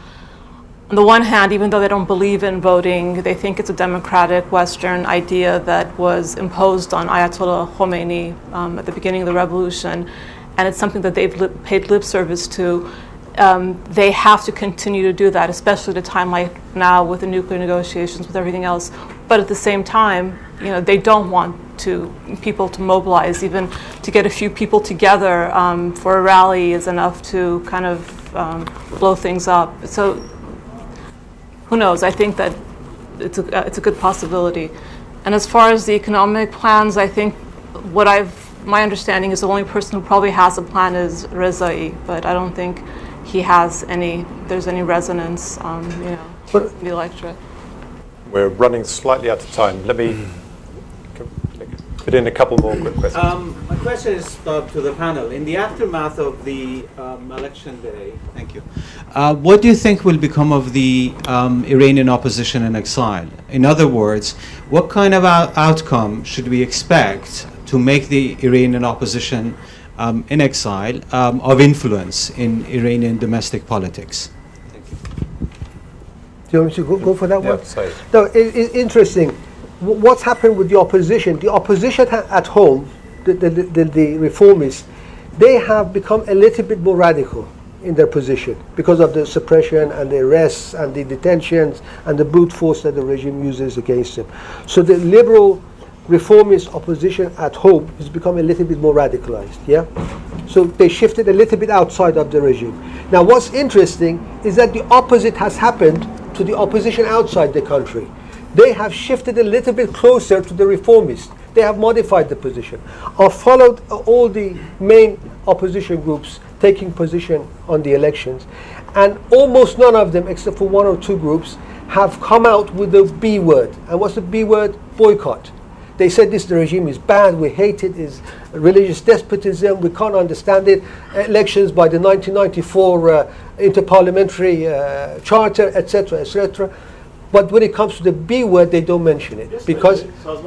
on the one hand, even though they don't believe in voting, they think it's a democratic Western idea that was imposed on Ayatollah Khomeini at the beginning of the revolution, and it's something that they've paid lip service to. They have to continue to do that, especially at a time like now with the nuclear negotiations, with everything else. But at the same time, they don't want people to mobilize. Even to get a few people together for a rally is enough to kind of blow things up. So who knows? I think that it's a good possibility. And as far as the economic plans, I think my understanding is the only person who probably has a plan is Rezai, but I don't think there's any resonance, in the electorate. We're running slightly out of time. Let me put in a couple more quick questions. My question is to the panel. In the aftermath of the election day, thank you. What do you think will become of the Iranian opposition in exile? In other words, what kind of outcome should we expect to make the Iranian opposition in exile of influence in Iranian domestic politics? Thank you. Do you want me to go for that one? Sorry. No, it's interesting. What's happened with the opposition? The opposition at home, the reformists, they have become a little bit more radical in their position because of the suppression and the arrests and the detentions and the brute force that the regime uses against them. So the liberal reformist opposition at home has become a little bit more radicalized, yeah? So they shifted a little bit outside of the regime. Now what's interesting is that the opposite has happened to the opposition outside the country. They have shifted a little bit closer to the reformists. They have modified the position. I've followed all the main opposition groups taking position on the elections, and almost none of them, except for one or two groups, have come out with the B word. And what's the B word? Boycott. They said the regime is bad, we hate it, is religious despotism, we can't understand it, elections by the 1994 interparliamentary charter, etc., etc. But when it comes to the B word, they don't mention it, because... Let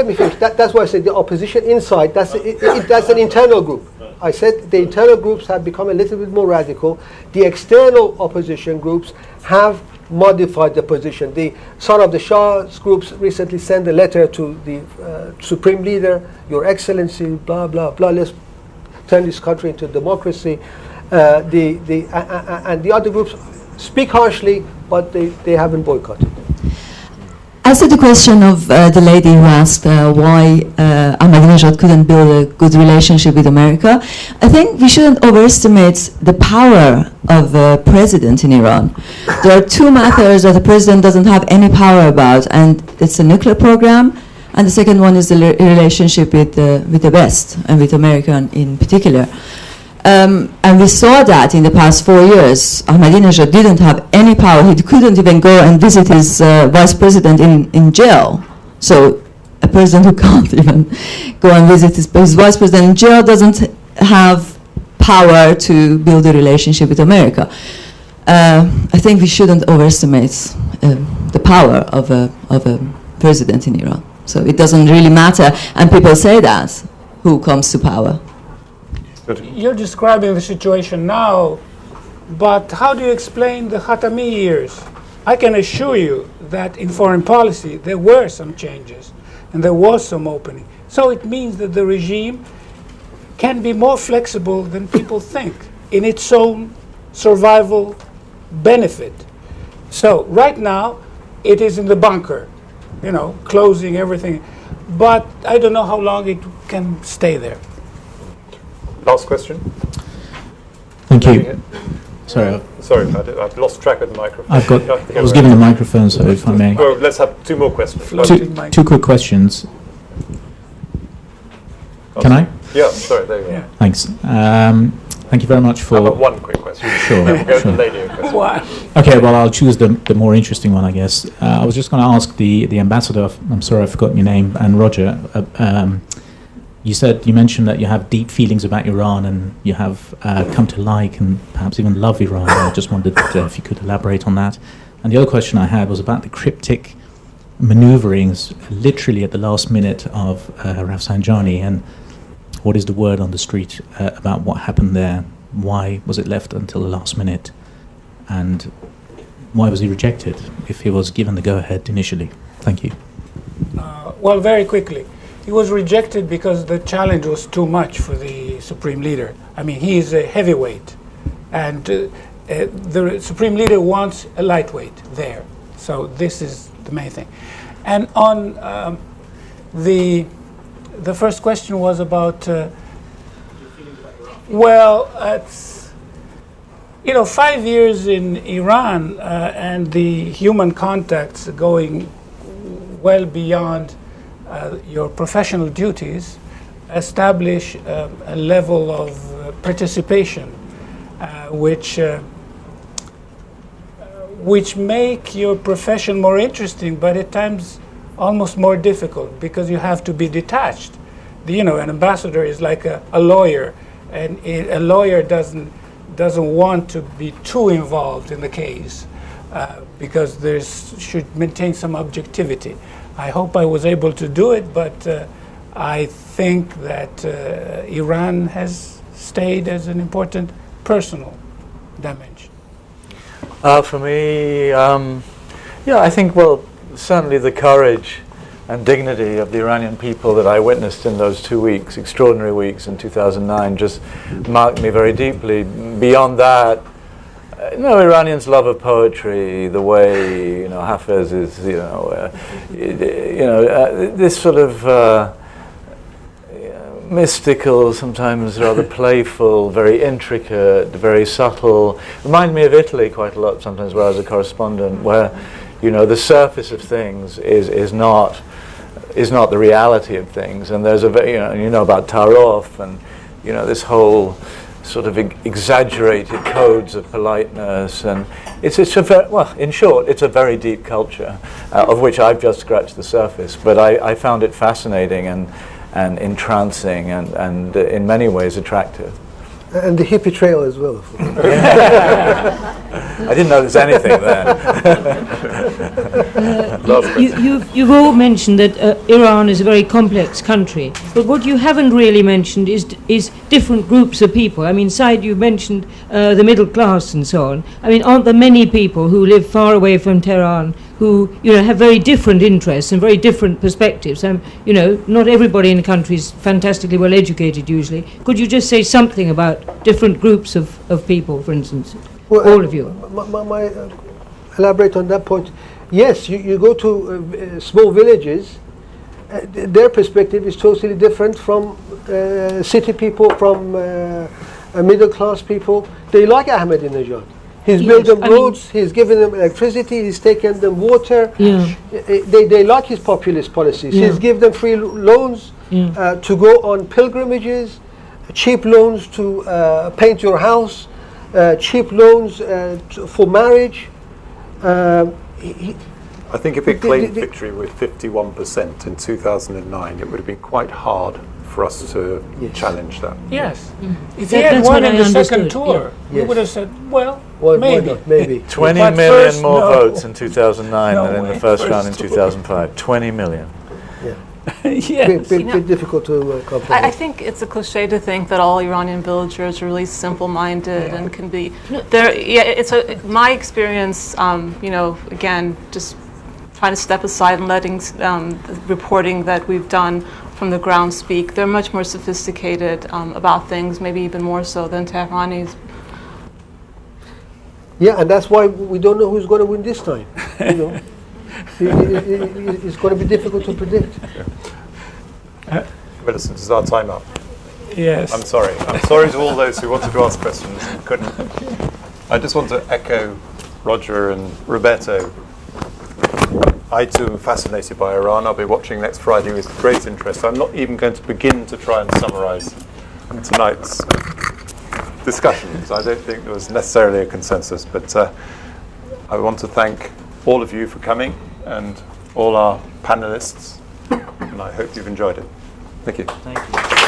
me finish. That's why I said the opposition inside, that's an internal group. I said the internal groups have become a little bit more radical. The external opposition groups have modified the position. The Son of the Shah's groups recently sent a letter to the Supreme Leader, Your Excellency, blah, blah, blah, let's turn this country into democracy. And the other groups speak harshly, but they haven't boycotted. As to the question of the lady who asked why Ahmadinejad couldn't build a good relationship with America, I think we shouldn't overestimate the power of a president in Iran. There are two matters that the president doesn't have any power about, and it's the nuclear program, and the second one is the relationship with the West, and with America in particular. And we saw that in the past 4 years. Ahmadinejad didn't have any power. He couldn't even go and visit his vice president in jail. So a president who can't even go and visit his vice president in jail doesn't have power to build a relationship with America. I think we shouldn't overestimate the power of a president in Iran. So it doesn't really matter. And people say that, who comes to power. You're describing the situation now, but how do you explain the Khatami years? I can assure you that in foreign policy there were some changes and there was some opening. So it means that the regime can be more flexible than people think in its own survival benefit. So right now it is in the bunker, closing everything, but I don't know how long it can stay there. Last question. Thank you. Sorry. Sorry, I've lost track of the microphone. I was given the microphone, so if I may. Well, let's have two more questions. Two quick questions. Can I? Yeah, sorry, there you go. Thanks. Thank you very much for... How about one quick question? Sure. Then we'll go sure. to the lady a question. Okay, well, I'll choose the more interesting one, I guess. I was just going to ask the ambassador, I'm sorry I've forgotten your name, and Roger, you mentioned that you have deep feelings about Iran and you have come to like and perhaps even love Iran. I just wondered if you could elaborate on that. And the other question I had was about the cryptic maneuverings literally at the last minute of Rafsanjani, and what is the word on the street about what happened there? Why was it left until the last minute? And why was he rejected if he was given the go-ahead initially? Thank you. Well, very quickly. He was rejected because the challenge was too much for the Supreme Leader. I mean, he is a heavyweight, and the Supreme Leader wants a lightweight there. So this is the main thing. And on the first question was about, well, it's, 5 years in Iran and the human contacts going well beyond your professional duties establish a level of participation which make your profession more interesting, but at times almost more difficult because you have to be detached. An ambassador is like a lawyer, and a lawyer doesn't want to be too involved in the case because should maintain some objectivity. I hope I was able to do it, but I think that Iran has stayed as an important personal dimension. For me, I think, certainly the courage and dignity of the Iranian people that I witnessed in those 2 weeks, extraordinary weeks in 2009, just marked me very deeply. Beyond that, Iranians love of poetry the way Hafez is. This sort of mystical, sometimes rather playful, very intricate, very subtle. Remind me of Italy quite a lot sometimes, where I was a correspondent, where the surface of things is not the reality of things, and there's about Tarof and this whole sort of exaggerated codes of politeness, and it's a very, in short, it's a very deep culture of which I've just scratched the surface, but I found it fascinating and entrancing and in many ways attractive. And the hippie trail as well. I didn't notice anything there. You've all mentioned that Iran is a very complex country, but what you haven't really mentioned is different groups of people. I mean, Said, you mentioned the middle class and so on. I mean, aren't there many people who live far away from Tehran who have very different interests and very different perspectives? Not everybody in the country is fantastically well educated usually. Could you just say something about different groups of people, for instance? All of you. Elaborate on that point. Yes, you go to small villages, their perspective is totally different from city people, from middle class people. They like Ahmadinejad. He's built them roads, he's given them electricity, he's taken them water. Yeah. They like his populist policies. Yeah. He's given them free loans to go on pilgrimages, cheap loans to paint your house, cheap loans for marriage. I think if it claimed victory with 51% in 2009, it would have been quite hard for us to challenge that. Yes. If he had won in the second tour, we would have said, maybe. 20 million more votes in 2009 than in the first round in 2005. 20 million. Yes. Bit difficult to comprehend. I think it's a cliche to think that all Iranian villagers are really simple-minded and can be. It's my experience. Again, just trying to step aside and letting the reporting that we've done from the ground speak. They're much more sophisticated about things, maybe even more so than Tehranis. Yeah, and that's why we don't know who's going to win this time. It's going to be difficult to predict. Millicent, is our time up? Yes. I'm sorry. I'm sorry to all those who wanted to ask questions and couldn't. I just want to echo Roger and Roberto. I too am fascinated by Iran. I'll be watching next Friday with great interest. I'm not even going to begin to try and summarize tonight's discussions. I don't think there was necessarily a consensus, but I want to thank all of you for coming and all our panelists, and I hope you've enjoyed it. Thank you. Thank you.